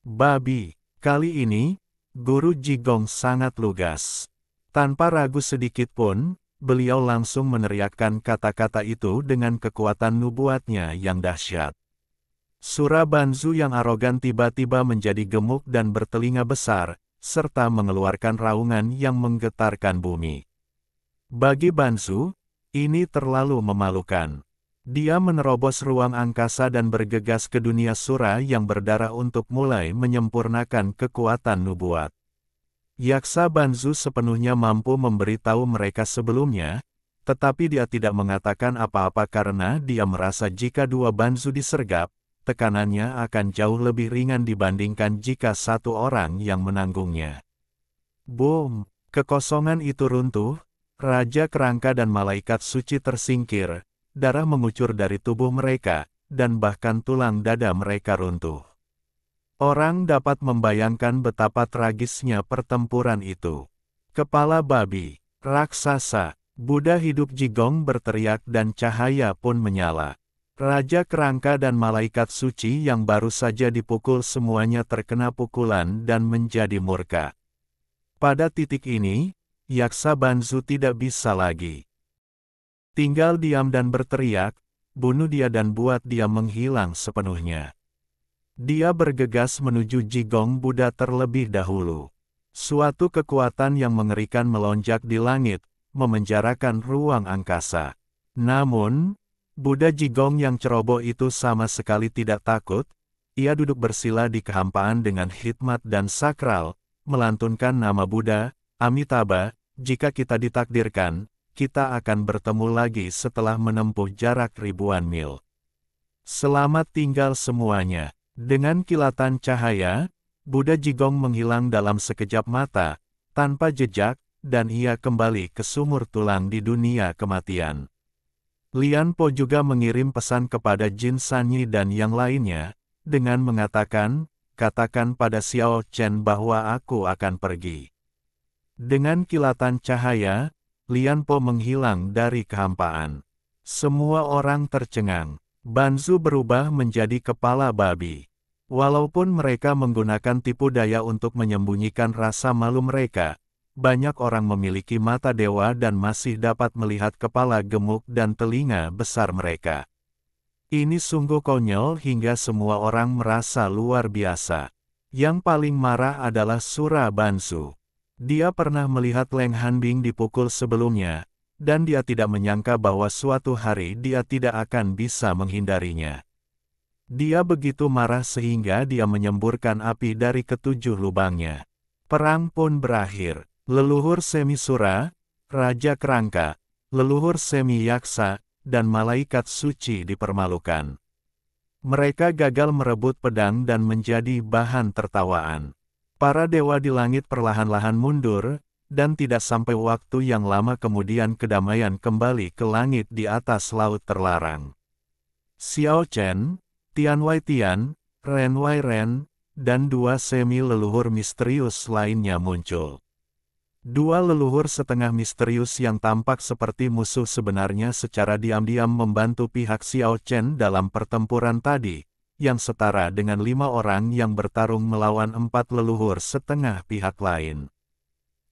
Babi! Kali ini, Guru Jigong sangat lugas. Tanpa ragu sedikit pun, beliau langsung meneriakkan kata-kata itu dengan kekuatan nubuatnya yang dahsyat. Sura Banzu yang arogan tiba-tiba menjadi gemuk dan bertelinga besar, serta mengeluarkan raungan yang menggetarkan bumi. Bagi Banzu, ini terlalu memalukan. Dia menerobos ruang angkasa dan bergegas ke dunia sura yang berdarah untuk mulai menyempurnakan kekuatan nubuat. Yaksa Banzu sepenuhnya mampu memberitahu mereka sebelumnya, tetapi dia tidak mengatakan apa-apa karena dia merasa jika dua Banzu disergap, tekanannya akan jauh lebih ringan dibandingkan jika satu orang yang menanggungnya. Boom! Kekosongan itu runtuh, Raja Kerangka dan Malaikat Suci tersingkir, darah mengucur dari tubuh mereka, dan bahkan tulang dada mereka runtuh. Orang dapat membayangkan betapa tragisnya pertempuran itu. Kepala babi, raksasa, Buddha hidup Jigong berteriak dan cahaya pun menyala. Raja Kerangka dan Malaikat Suci yang baru saja dipukul semuanya terkena pukulan dan menjadi murka. Pada titik ini, Yaksa Banzu tidak bisa lagi tinggal diam dan berteriak, bunuh dia dan buat dia menghilang sepenuhnya. Dia bergegas menuju Jigong Buddha terlebih dahulu. Suatu kekuatan yang mengerikan melonjak di langit, memenjarakan ruang angkasa. Namun, Buddha Jigong yang ceroboh itu sama sekali tidak takut, ia duduk bersila di kehampaan dengan hikmat dan sakral, melantunkan nama Buddha, Amitabha, jika kita ditakdirkan, kita akan bertemu lagi setelah menempuh jarak ribuan mil. Selamat tinggal semuanya. Dengan kilatan cahaya, Buddha Jigong menghilang dalam sekejap mata, tanpa jejak, dan ia kembali ke sumur tulang di dunia kematian. Lian Po juga mengirim pesan kepada Jin Sanyi dan yang lainnya, dengan mengatakan, katakan pada Xiao Chen bahwa aku akan pergi. Dengan kilatan cahaya, Lian Po menghilang dari kehampaan. Semua orang tercengang. Banzu berubah menjadi kepala babi. Walaupun mereka menggunakan tipu daya untuk menyembunyikan rasa malu mereka, banyak orang memiliki mata dewa dan masih dapat melihat kepala gemuk dan telinga besar mereka. Ini sungguh konyol hingga semua orang merasa luar biasa. Yang paling marah adalah Sura Banzu. Dia pernah melihat Leng Hanbing dipukul sebelumnya, dan dia tidak menyangka bahwa suatu hari dia tidak akan bisa menghindarinya. Dia begitu marah sehingga dia menyemburkan api dari ketujuh lubangnya. Perang pun berakhir. Leluhur Semi Sura, Raja Kerangka, leluhur Semi Yaksa, dan Malaikat Suci dipermalukan. Mereka gagal merebut pedang dan menjadi bahan tertawaan. Para dewa di langit perlahan-lahan mundur, dan tidak sampai waktu yang lama kemudian kedamaian kembali ke langit di atas laut terlarang. Xiao Chen, Tian Wai Tian, Ren Wai Ren, dan dua semi-leluhur misterius lainnya muncul. Dua leluhur setengah misterius yang tampak seperti musuh sebenarnya secara diam-diam membantu pihak Xiao Chen dalam pertempuran tadi, yang setara dengan 5 orang yang bertarung melawan 4 leluhur setengah pihak lain.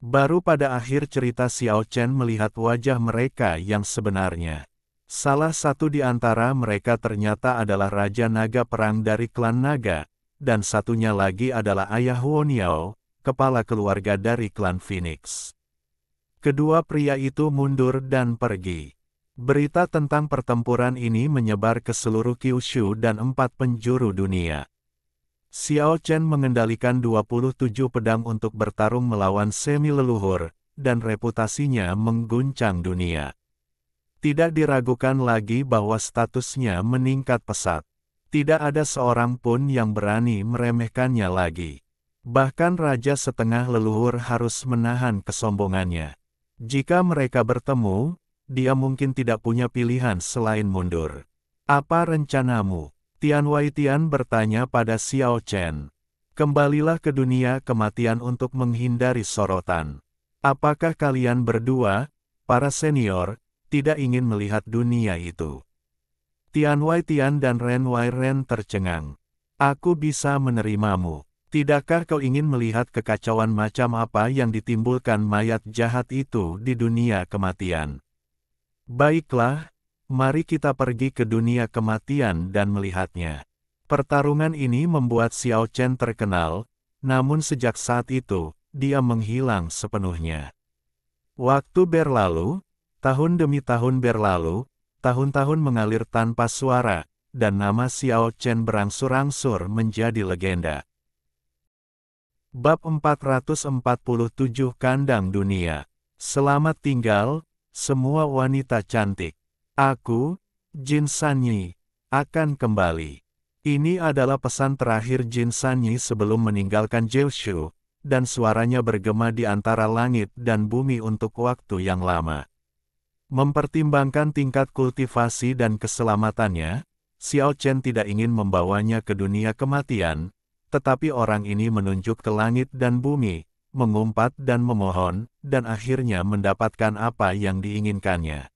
Baru pada akhir cerita Xiao Chen melihat wajah mereka yang sebenarnya. Salah satu di antara mereka ternyata adalah Raja Naga Perang dari klan Naga, dan satunya lagi adalah Ayah Huoniao, kepala keluarga dari klan Phoenix. Kedua pria itu mundur dan pergi. Berita tentang pertempuran ini menyebar ke seluruh Kyushu dan 4 penjuru dunia. Xiao Chen mengendalikan 27 pedang untuk bertarung melawan semi-leluhur, dan reputasinya mengguncang dunia. Tidak diragukan lagi bahwa statusnya meningkat pesat. Tidak ada seorang pun yang berani meremehkannya lagi. Bahkan Raja setengah leluhur harus menahan kesombongannya. Jika mereka bertemu, dia mungkin tidak punya pilihan selain mundur. Apa rencanamu? Tian Wai Tian bertanya pada Xiao Chen. Kembalilah ke dunia kematian untuk menghindari sorotan. Apakah kalian berdua, para senior, tidak ingin melihat dunia itu? Tian Wai Tian dan Ren Wai Ren tercengang. Aku bisa menerimamu. Tidakkah kau ingin melihat kekacauan macam apa yang ditimbulkan mayat jahat itu di dunia kematian? Baiklah, mari kita pergi ke dunia kematian dan melihatnya. Pertarungan ini membuat Xiao Chen terkenal, namun sejak saat itu, dia menghilang sepenuhnya. Waktu berlalu, tahun demi tahun berlalu, tahun-tahun mengalir tanpa suara, dan nama Xiao Chen berangsur-angsur menjadi legenda. Bab 447 Kandang Dunia. Selamat tinggal, semua wanita cantik. Aku, Jin Sanyi, akan kembali. Ini adalah pesan terakhir Jin Sanyi sebelum meninggalkan Jiushu, dan suaranya bergema di antara langit dan bumi untuk waktu yang lama. Mempertimbangkan tingkat kultivasi dan keselamatannya, Xiao Chen tidak ingin membawanya ke dunia kematian, tetapi orang ini menunjuk ke langit dan bumi, mengumpat dan memohon, dan akhirnya mendapatkan apa yang diinginkannya.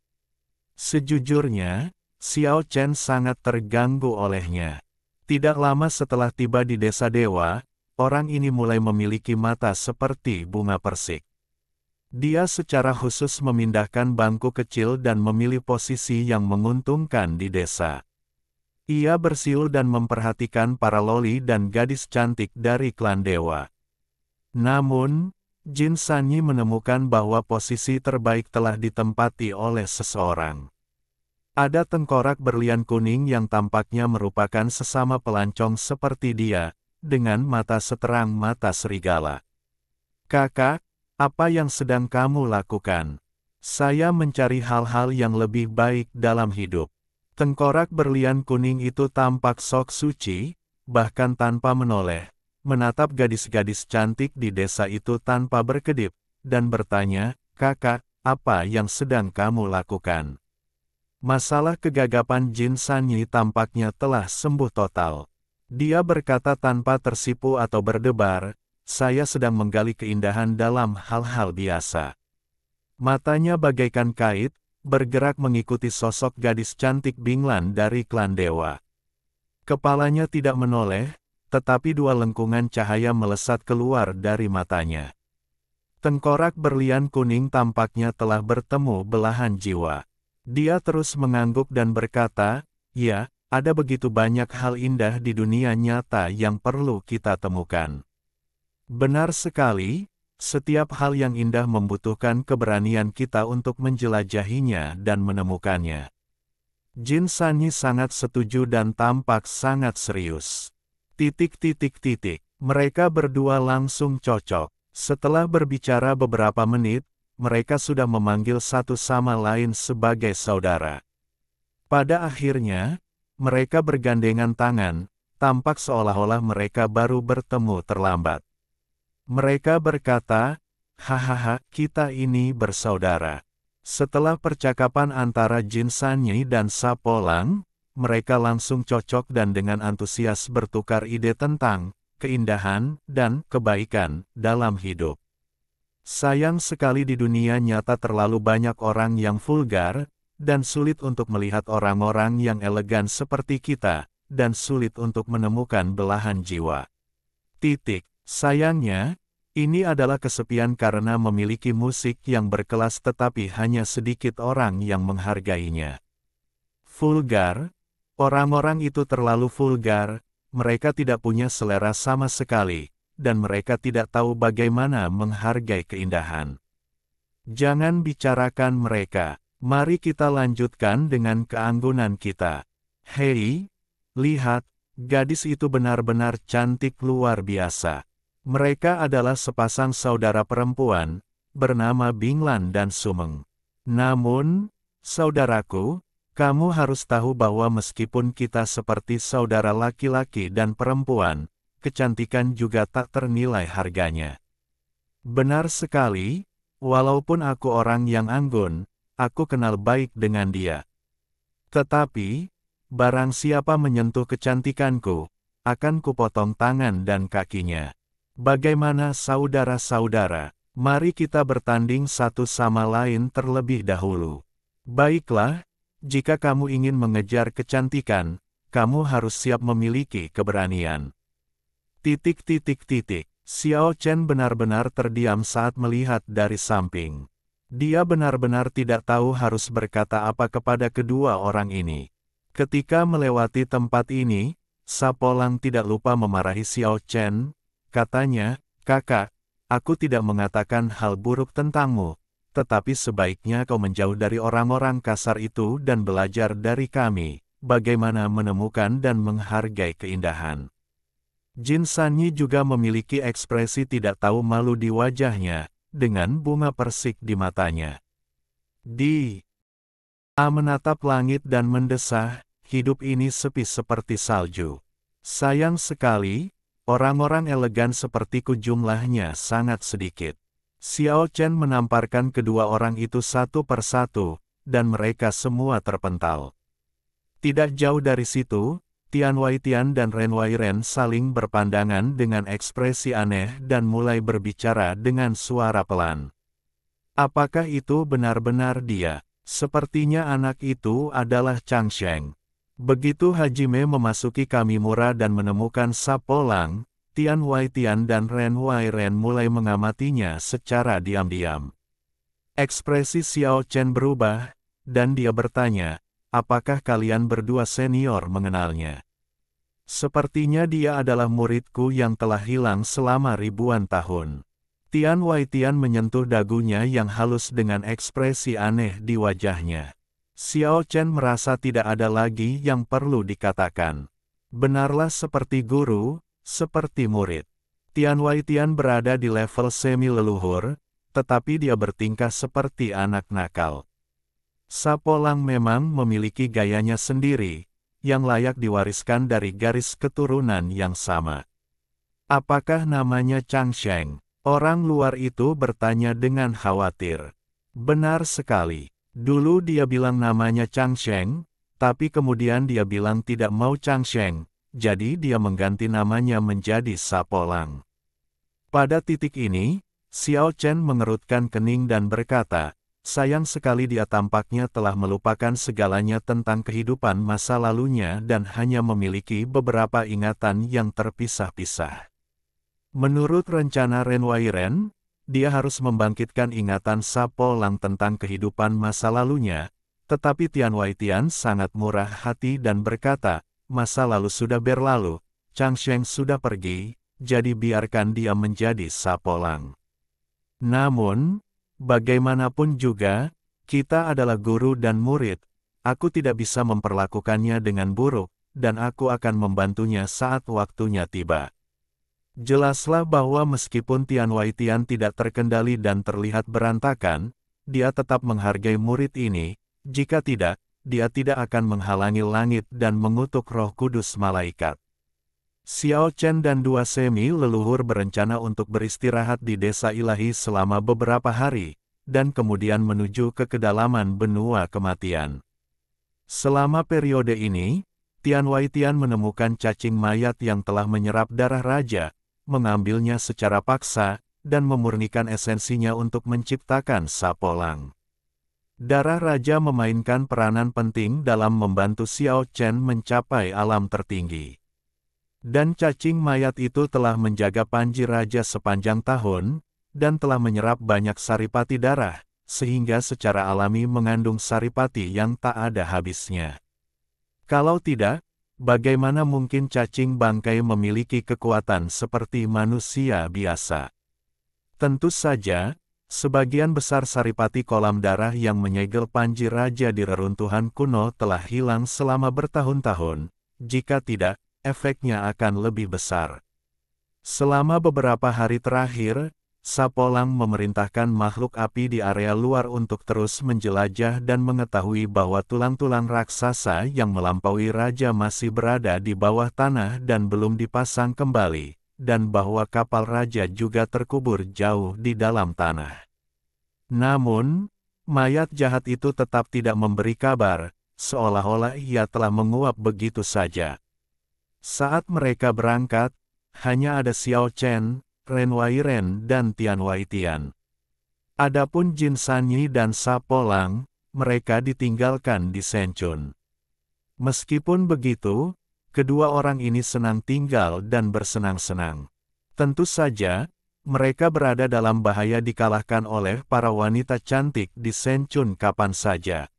Sejujurnya, Xiao Chen sangat terganggu olehnya. Tidak lama setelah tiba di desa dewa, orang ini mulai memiliki mata seperti bunga persik. Dia secara khusus memindahkan bangku kecil dan memilih posisi yang menguntungkan di desa. Ia bersiul dan memperhatikan para loli dan gadis cantik dari klan dewa. Namun, Jin Sanyi menemukan bahwa posisi terbaik telah ditempati oleh seseorang. Ada tengkorak berlian kuning yang tampaknya merupakan sesama pelancong seperti dia, dengan mata seterang mata serigala. Kakak, apa yang sedang kamu lakukan? Saya mencari hal-hal yang lebih baik dalam hidup. Tengkorak berlian kuning itu tampak sok suci, bahkan tanpa menoleh, menatap gadis-gadis cantik di desa itu tanpa berkedip, dan bertanya, "Kakak, apa yang sedang kamu lakukan?" Masalah kegagapan Jin Sanyi tampaknya telah sembuh total. Dia berkata tanpa tersipu atau berdebar, "Saya sedang menggali keindahan dalam hal-hal biasa." Matanya bagaikan kait, bergerak mengikuti sosok gadis cantik Binglan dari klan dewa. Kepalanya tidak menoleh, tetapi dua lengkungan cahaya melesat keluar dari matanya. Tengkorak berlian kuning tampaknya telah bertemu belahan jiwa. Dia terus mengangguk dan berkata, "Ya, ada begitu banyak hal indah di dunia nyata yang perlu kita temukan." Benar sekali. Setiap hal yang indah membutuhkan keberanian kita untuk menjelajahinya dan menemukannya. Jin Sanyi sangat setuju dan tampak sangat serius. Mereka berdua langsung cocok. Setelah berbicara beberapa menit, mereka sudah memanggil satu sama lain sebagai saudara. Pada akhirnya, mereka bergandengan tangan, tampak seolah-olah mereka baru bertemu terlambat. Mereka berkata, "Hahaha, kita ini bersaudara." Setelah percakapan antara Jin Sanyi dan Sapolang, mereka langsung cocok dan dengan antusias bertukar ide tentang keindahan dan kebaikan dalam hidup. Sayang sekali di dunia nyata terlalu banyak orang yang vulgar, dan sulit untuk melihat orang-orang yang elegan seperti kita, dan sulit untuk menemukan belahan jiwa. Sayangnya, ini adalah kesepian karena memiliki musik yang berkelas tetapi hanya sedikit orang yang menghargainya. Vulgar? Orang-orang itu terlalu vulgar, mereka tidak punya selera sama sekali, dan mereka tidak tahu bagaimana menghargai keindahan. Jangan bicarakan mereka, mari kita lanjutkan dengan keanggunan kita. Hei, lihat, gadis itu benar-benar cantik luar biasa. Mereka adalah sepasang saudara perempuan, bernama Binglan dan Sumeng. Namun, saudaraku, kamu harus tahu bahwa meskipun kita seperti saudara laki-laki dan perempuan, kecantikan juga tak ternilai harganya. Benar sekali, walaupun aku orang yang anggun, aku kenal baik dengan dia. Tetapi, barang siapa menyentuh kecantikanku, akan kupotong tangan dan kakinya. Bagaimana saudara-saudara? Mari kita bertanding satu sama lain terlebih dahulu. Baiklah, jika kamu ingin mengejar kecantikan, kamu harus siap memiliki keberanian. Xiao Chen benar-benar terdiam saat melihat dari samping. Dia benar-benar tidak tahu harus berkata apa kepada kedua orang ini. Ketika melewati tempat ini, Sapolang tidak lupa memarahi Xiao Chen. Katanya, "Kakak, aku tidak mengatakan hal buruk tentangmu, tetapi sebaiknya kau menjauh dari orang-orang kasar itu dan belajar dari kami, bagaimana menemukan dan menghargai keindahan. Jin Sanyi juga memiliki ekspresi tidak tahu malu di wajahnya, dengan bunga persik di matanya. Dia menatap langit dan mendesah, hidup ini sepi seperti salju. Sayang sekali, orang-orang elegan sepertiku jumlahnya sangat sedikit. Xiao Chen menamparkan kedua orang itu satu persatu, dan mereka semua terpental. Tidak jauh dari situ, Tian Weitian dan Ren Weiren saling berpandangan dengan ekspresi aneh dan mulai berbicara dengan suara pelan. Apakah itu benar-benar dia? Sepertinya anak itu adalah Chang Sheng. Begitu Hajime memasuki Kamimura dan menemukan Sapolang, Tian Weitian dan Ren Weiren mulai mengamatinya secara diam-diam. Ekspresi Xiao Chen berubah, dan dia bertanya, apakah kalian berdua senior mengenalnya? Sepertinya dia adalah muridku yang telah hilang selama ribuan tahun. Tian Weitian menyentuh dagunya yang halus dengan ekspresi aneh di wajahnya. Xiao Chen merasa tidak ada lagi yang perlu dikatakan. Benarlah seperti guru, seperti murid. Tian Weitian berada di level semi-leluhur, tetapi dia bertingkah seperti anak nakal. Sapolang memang memiliki gayanya sendiri, yang layak diwariskan dari garis keturunan yang sama. Apakah namanya Chang Sheng? Orang luar itu bertanya dengan khawatir. Benar sekali. Dulu dia bilang namanya Chang Sheng, tapi kemudian dia bilang tidak mau Chang Sheng, jadi dia mengganti namanya menjadi Sapolang. Pada titik ini, Xiao Chen mengerutkan kening dan berkata, sayang sekali dia tampaknya telah melupakan segalanya tentang kehidupan masa lalunya dan hanya memiliki beberapa ingatan yang terpisah-pisah. Menurut rencana Ren Weiren, dia harus membangkitkan ingatan Sapolang tentang kehidupan masa lalunya, tetapi Tian Weitian sangat murah hati dan berkata, masa lalu sudah berlalu, Chang Sheng sudah pergi, jadi biarkan dia menjadi Sapolang. Namun, bagaimanapun juga, kita adalah guru dan murid, aku tidak bisa memperlakukannya dengan buruk, dan aku akan membantunya saat waktunya tiba. Jelaslah bahwa meskipun Tian Weitian tidak terkendali dan terlihat berantakan, dia tetap menghargai murid ini, jika tidak, dia tidak akan menghalangi langit dan mengutuk Roh Kudus malaikat. Xiao Chen dan dua semi-leluhur berencana untuk beristirahat di desa ilahi selama beberapa hari, dan kemudian menuju ke kedalaman benua kematian. Selama periode ini, Tian Weitian menemukan cacing mayat yang telah menyerap darah raja, mengambilnya secara paksa, dan memurnikan esensinya untuk menciptakan Sapolang. Darah raja memainkan peranan penting dalam membantu Xiao Chen mencapai alam tertinggi. Dan cacing mayat itu telah menjaga Panji Raja sepanjang tahun, dan telah menyerap banyak saripati darah, sehingga secara alami mengandung saripati yang tak ada habisnya. Kalau tidak, bagaimana mungkin cacing bangkai memiliki kekuatan seperti manusia biasa? Tentu saja, sebagian besar saripati kolam darah yang menyegel Panji Raja di reruntuhan kuno telah hilang selama bertahun-tahun, jika tidak, efeknya akan lebih besar. Selama beberapa hari terakhir, Sapolang memerintahkan makhluk api di area luar untuk terus menjelajah dan mengetahui bahwa tulang-tulang raksasa yang melampaui raja masih berada di bawah tanah dan belum dipasang kembali, dan bahwa kapal raja juga terkubur jauh di dalam tanah. Namun, mayat jahat itu tetap tidak memberi kabar, seolah-olah ia telah menguap begitu saja. Saat mereka berangkat, hanya ada Xiao Chen, Ren Weiren dan Tian Weitian. Adapun Jin Sanyi dan Sapolang, mereka ditinggalkan di Senchun. Meskipun begitu, kedua orang ini senang tinggal dan bersenang-senang. Tentu saja, mereka berada dalam bahaya dikalahkan oleh para wanita cantik di Senchun kapan saja.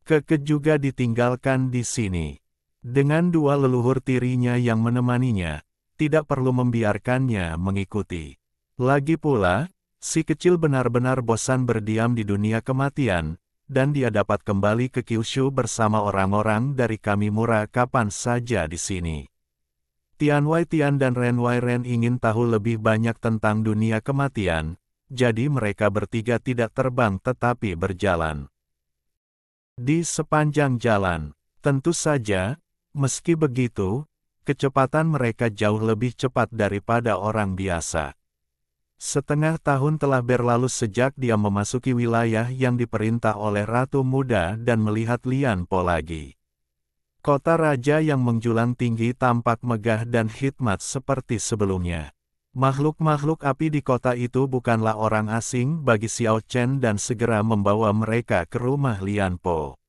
Keke juga ditinggalkan di sini. Dengan dua leluhur tirinya yang menemaninya, tidak perlu membiarkannya mengikuti. Lagi pula, Si kecil benar-benar bosan berdiam di dunia kematian, dan dia dapat kembali ke Kyushu bersama orang-orang dari Kamimura kapan saja di sini. Tian Wei Tian dan Ren Wei Ren ingin tahu lebih banyak tentang dunia kematian, jadi mereka bertiga tidak terbang tetapi berjalan. Di sepanjang jalan, tentu saja, meski begitu, kecepatan mereka jauh lebih cepat daripada orang biasa. Setengah tahun telah berlalu sejak dia memasuki wilayah yang diperintah oleh Ratu Muda dan melihat Lian Po lagi. Kota raja yang menjulang tinggi tampak megah dan hikmat seperti sebelumnya. Makhluk-makhluk api di kota itu bukanlah orang asing bagi Xiao Chen dan segera membawa mereka ke rumah Lian Po.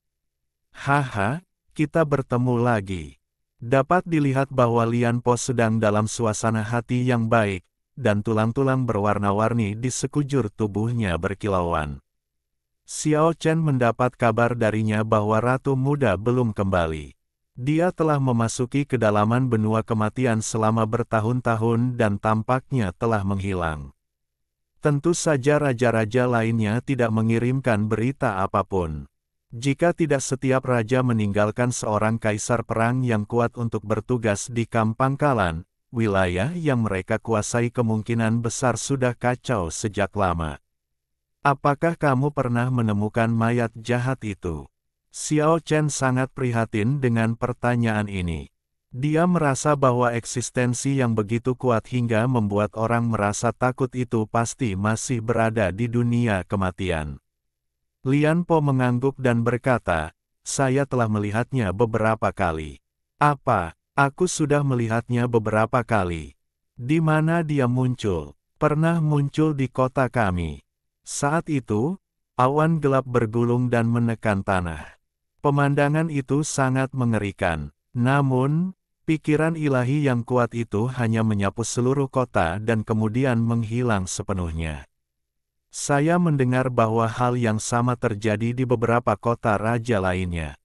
Haha, kita bertemu lagi. Dapat dilihat bahwa Lian Po sedang dalam suasana hati yang baik, dan tulang-tulang berwarna-warni di sekujur tubuhnya berkilauan. Xiao Chen mendapat kabar darinya bahwa Ratu Muda belum kembali. Dia telah memasuki kedalaman benua kematian selama bertahun-tahun dan tampaknya telah menghilang. Tentu saja raja-raja lainnya tidak mengirimkan berita apapun. Jika tidak setiap raja meninggalkan seorang kaisar perang yang kuat untuk bertugas di Kampangkalan, wilayah yang mereka kuasai kemungkinan besar sudah kacau sejak lama. Apakah kamu pernah menemukan mayat jahat itu? Xiao Chen sangat prihatin dengan pertanyaan ini. Dia merasa bahwa eksistensi yang begitu kuat hingga membuat orang merasa takut itu pasti masih berada di dunia kematian. Lian Po mengangguk dan berkata, "Saya telah melihatnya beberapa kali." "Apa? Aku sudah melihatnya beberapa kali." "Di mana dia muncul?" "Pernah muncul di kota kami." Saat itu, awan gelap bergulung dan menekan tanah. Pemandangan itu sangat mengerikan. Namun, pikiran ilahi yang kuat itu hanya menyapu seluruh kota dan kemudian menghilang sepenuhnya. Saya mendengar bahwa hal yang sama terjadi di beberapa kota raja lainnya.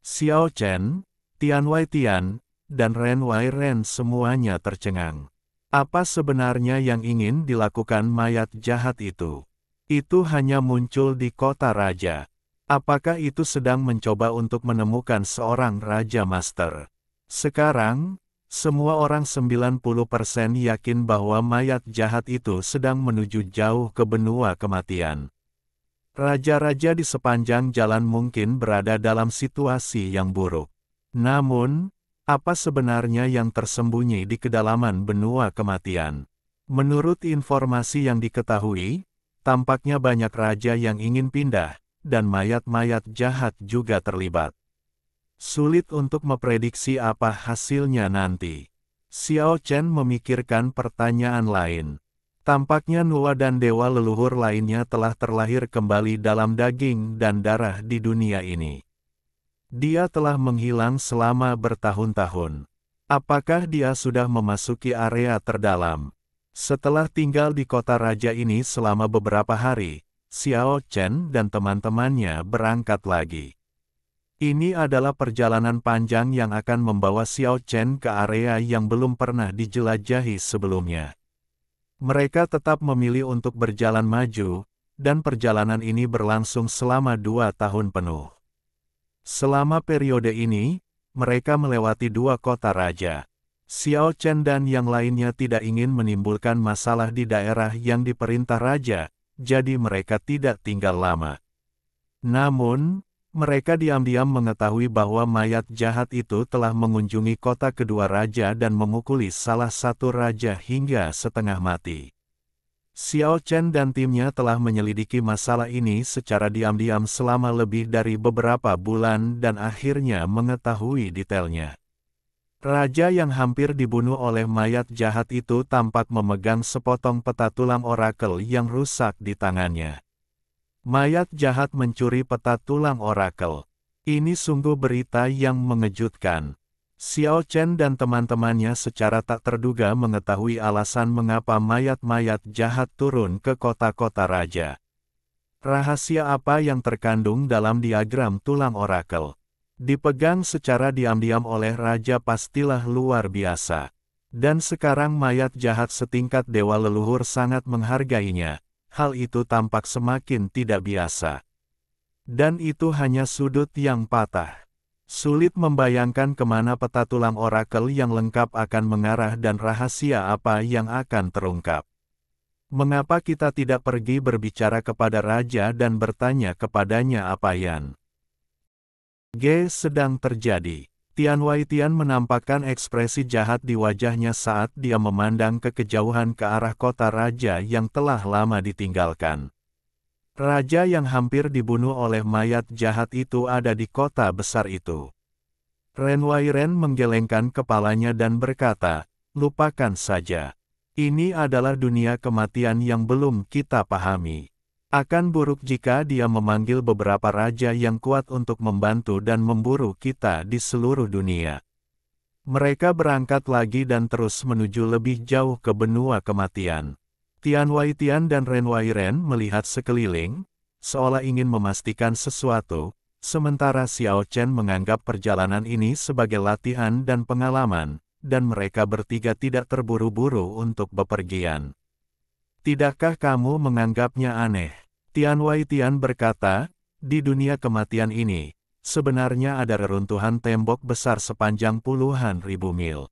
Xiao Chen, Tian Wei Tian, dan Ren Wei Ren semuanya tercengang. Apa sebenarnya yang ingin dilakukan mayat jahat itu? Itu hanya muncul di kota raja. Apakah itu sedang mencoba untuk menemukan seorang raja master? Sekarang, semua orang 90% yakin bahwa mayat jahat itu sedang menuju jauh ke benua kematian. Raja-raja di sepanjang jalan mungkin berada dalam situasi yang buruk. Namun, apa sebenarnya yang tersembunyi di kedalaman benua kematian? Menurut informasi yang diketahui, tampaknya banyak raja yang ingin pindah, dan mayat-mayat jahat juga terlibat. Sulit untuk memprediksi apa hasilnya nanti. Xiao Chen memikirkan pertanyaan lain. Tampaknya Nuwa dan dewa leluhur lainnya telah terlahir kembali dalam daging dan darah di dunia ini. Dia telah menghilang selama bertahun-tahun. Apakah dia sudah memasuki area terdalam? Setelah tinggal di kota raja ini selama beberapa hari, Xiao Chen dan teman-temannya berangkat lagi. Ini adalah perjalanan panjang yang akan membawa Xiao Chen ke area yang belum pernah dijelajahi sebelumnya. Mereka tetap memilih untuk berjalan maju, dan perjalanan ini berlangsung selama 2 tahun penuh. Selama periode ini, mereka melewati 2 kota raja. Xiao Chen dan yang lainnya tidak ingin menimbulkan masalah di daerah yang diperintah raja, jadi mereka tidak tinggal lama. Namun, mereka diam-diam mengetahui bahwa mayat jahat itu telah mengunjungi kota kedua raja dan memukuli salah satu raja hingga setengah mati. Xiao Chen dan timnya telah menyelidiki masalah ini secara diam-diam selama lebih dari beberapa bulan dan akhirnya mengetahui detailnya. Raja yang hampir dibunuh oleh mayat jahat itu tampak memegang sepotong peta tulang orakel yang rusak di tangannya. Mayat jahat mencuri peta tulang orakel. Ini sungguh berita yang mengejutkan. Xiao Chen dan teman-temannya secara tak terduga mengetahui alasan mengapa mayat-mayat jahat turun ke kota-kota raja. Rahasia apa yang terkandung dalam diagram tulang orakel? Dipegang secara diam-diam oleh raja pastilah luar biasa. Dan sekarang mayat jahat setingkat dewa leluhur sangat menghargainya, hal itu tampak semakin tidak biasa. Dan itu hanya sudut yang patah. Sulit membayangkan kemana peta tulang orakel yang lengkap akan mengarah dan rahasia apa yang akan terungkap. Mengapa kita tidak pergi berbicara kepada raja dan bertanya kepadanya apa yang sedang terjadi? Tian Waitian menampakkan ekspresi jahat di wajahnya saat dia memandang ke kejauhan ke arah kota raja yang telah lama ditinggalkan. Raja yang hampir dibunuh oleh mayat jahat itu ada di kota besar itu. Ren Wairen menggelengkan kepalanya dan berkata, "Lupakan saja. Ini adalah dunia kematian yang belum kita pahami. Akan buruk jika dia memanggil beberapa raja yang kuat untuk membantu dan memburu kita di seluruh dunia." Mereka berangkat lagi dan terus menuju lebih jauh ke benua kematian. Tian Waitian dan Ren Wairen melihat sekeliling, seolah ingin memastikan sesuatu, sementara Xiao Chen menganggap perjalanan ini sebagai latihan dan pengalaman, dan mereka bertiga tidak terburu-buru untuk bepergian. "Tidakkah kamu menganggapnya aneh?" Tian Waitian berkata, "Di dunia kematian ini, sebenarnya ada reruntuhan tembok besar sepanjang puluhan ribu mil.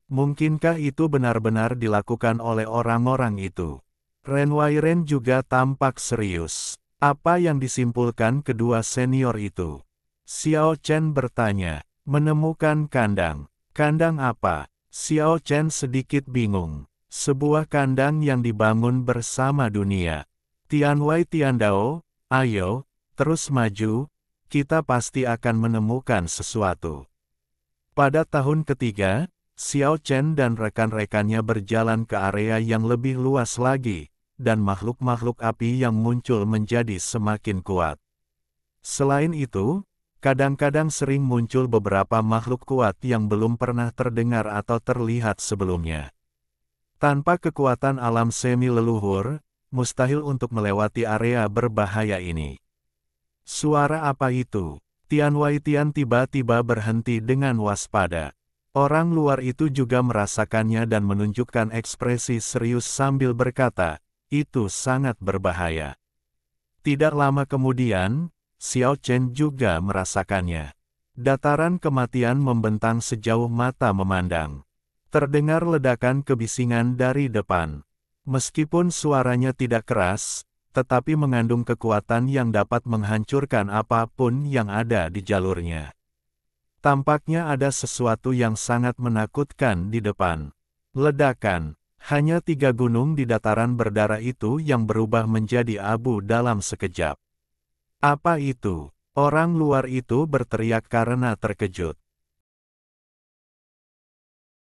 Mungkinkah itu benar-benar dilakukan oleh orang-orang itu?" Ren Wairen juga tampak serius. "Apa yang disimpulkan kedua senior itu?" Xiao Chen bertanya. "Menemukan kandang." "Kandang apa?" Xiao Chen sedikit bingung. "Sebuah kandang yang dibangun bersama dunia." Tian Waitian Dao, "Ayo, terus maju, kita pasti akan menemukan sesuatu." Pada tahun ketiga, Xiao Chen dan rekan-rekannya berjalan ke area yang lebih luas lagi, dan makhluk-makhluk api yang muncul menjadi semakin kuat. Selain itu, kadang-kadang sering muncul beberapa makhluk kuat yang belum pernah terdengar atau terlihat sebelumnya. Tanpa kekuatan alam semi leluhur, mustahil untuk melewati area berbahaya ini. "Suara apa itu?" Tian Waitian tiba-tiba berhenti dengan waspada. Orang luar itu juga merasakannya dan menunjukkan ekspresi serius sambil berkata, "Itu sangat berbahaya." Tidak lama kemudian, Xiao Chen juga merasakannya. Dataran kematian membentang sejauh mata memandang. Terdengar ledakan kebisingan dari depan. Meskipun suaranya tidak keras, tetapi mengandung kekuatan yang dapat menghancurkan apapun yang ada di jalurnya. Tampaknya ada sesuatu yang sangat menakutkan di depan. Ledakan. Hanya 3 gunung di dataran berdarah itu yang berubah menjadi abu dalam sekejap. "Apa itu?" Orang luar itu berteriak karena terkejut.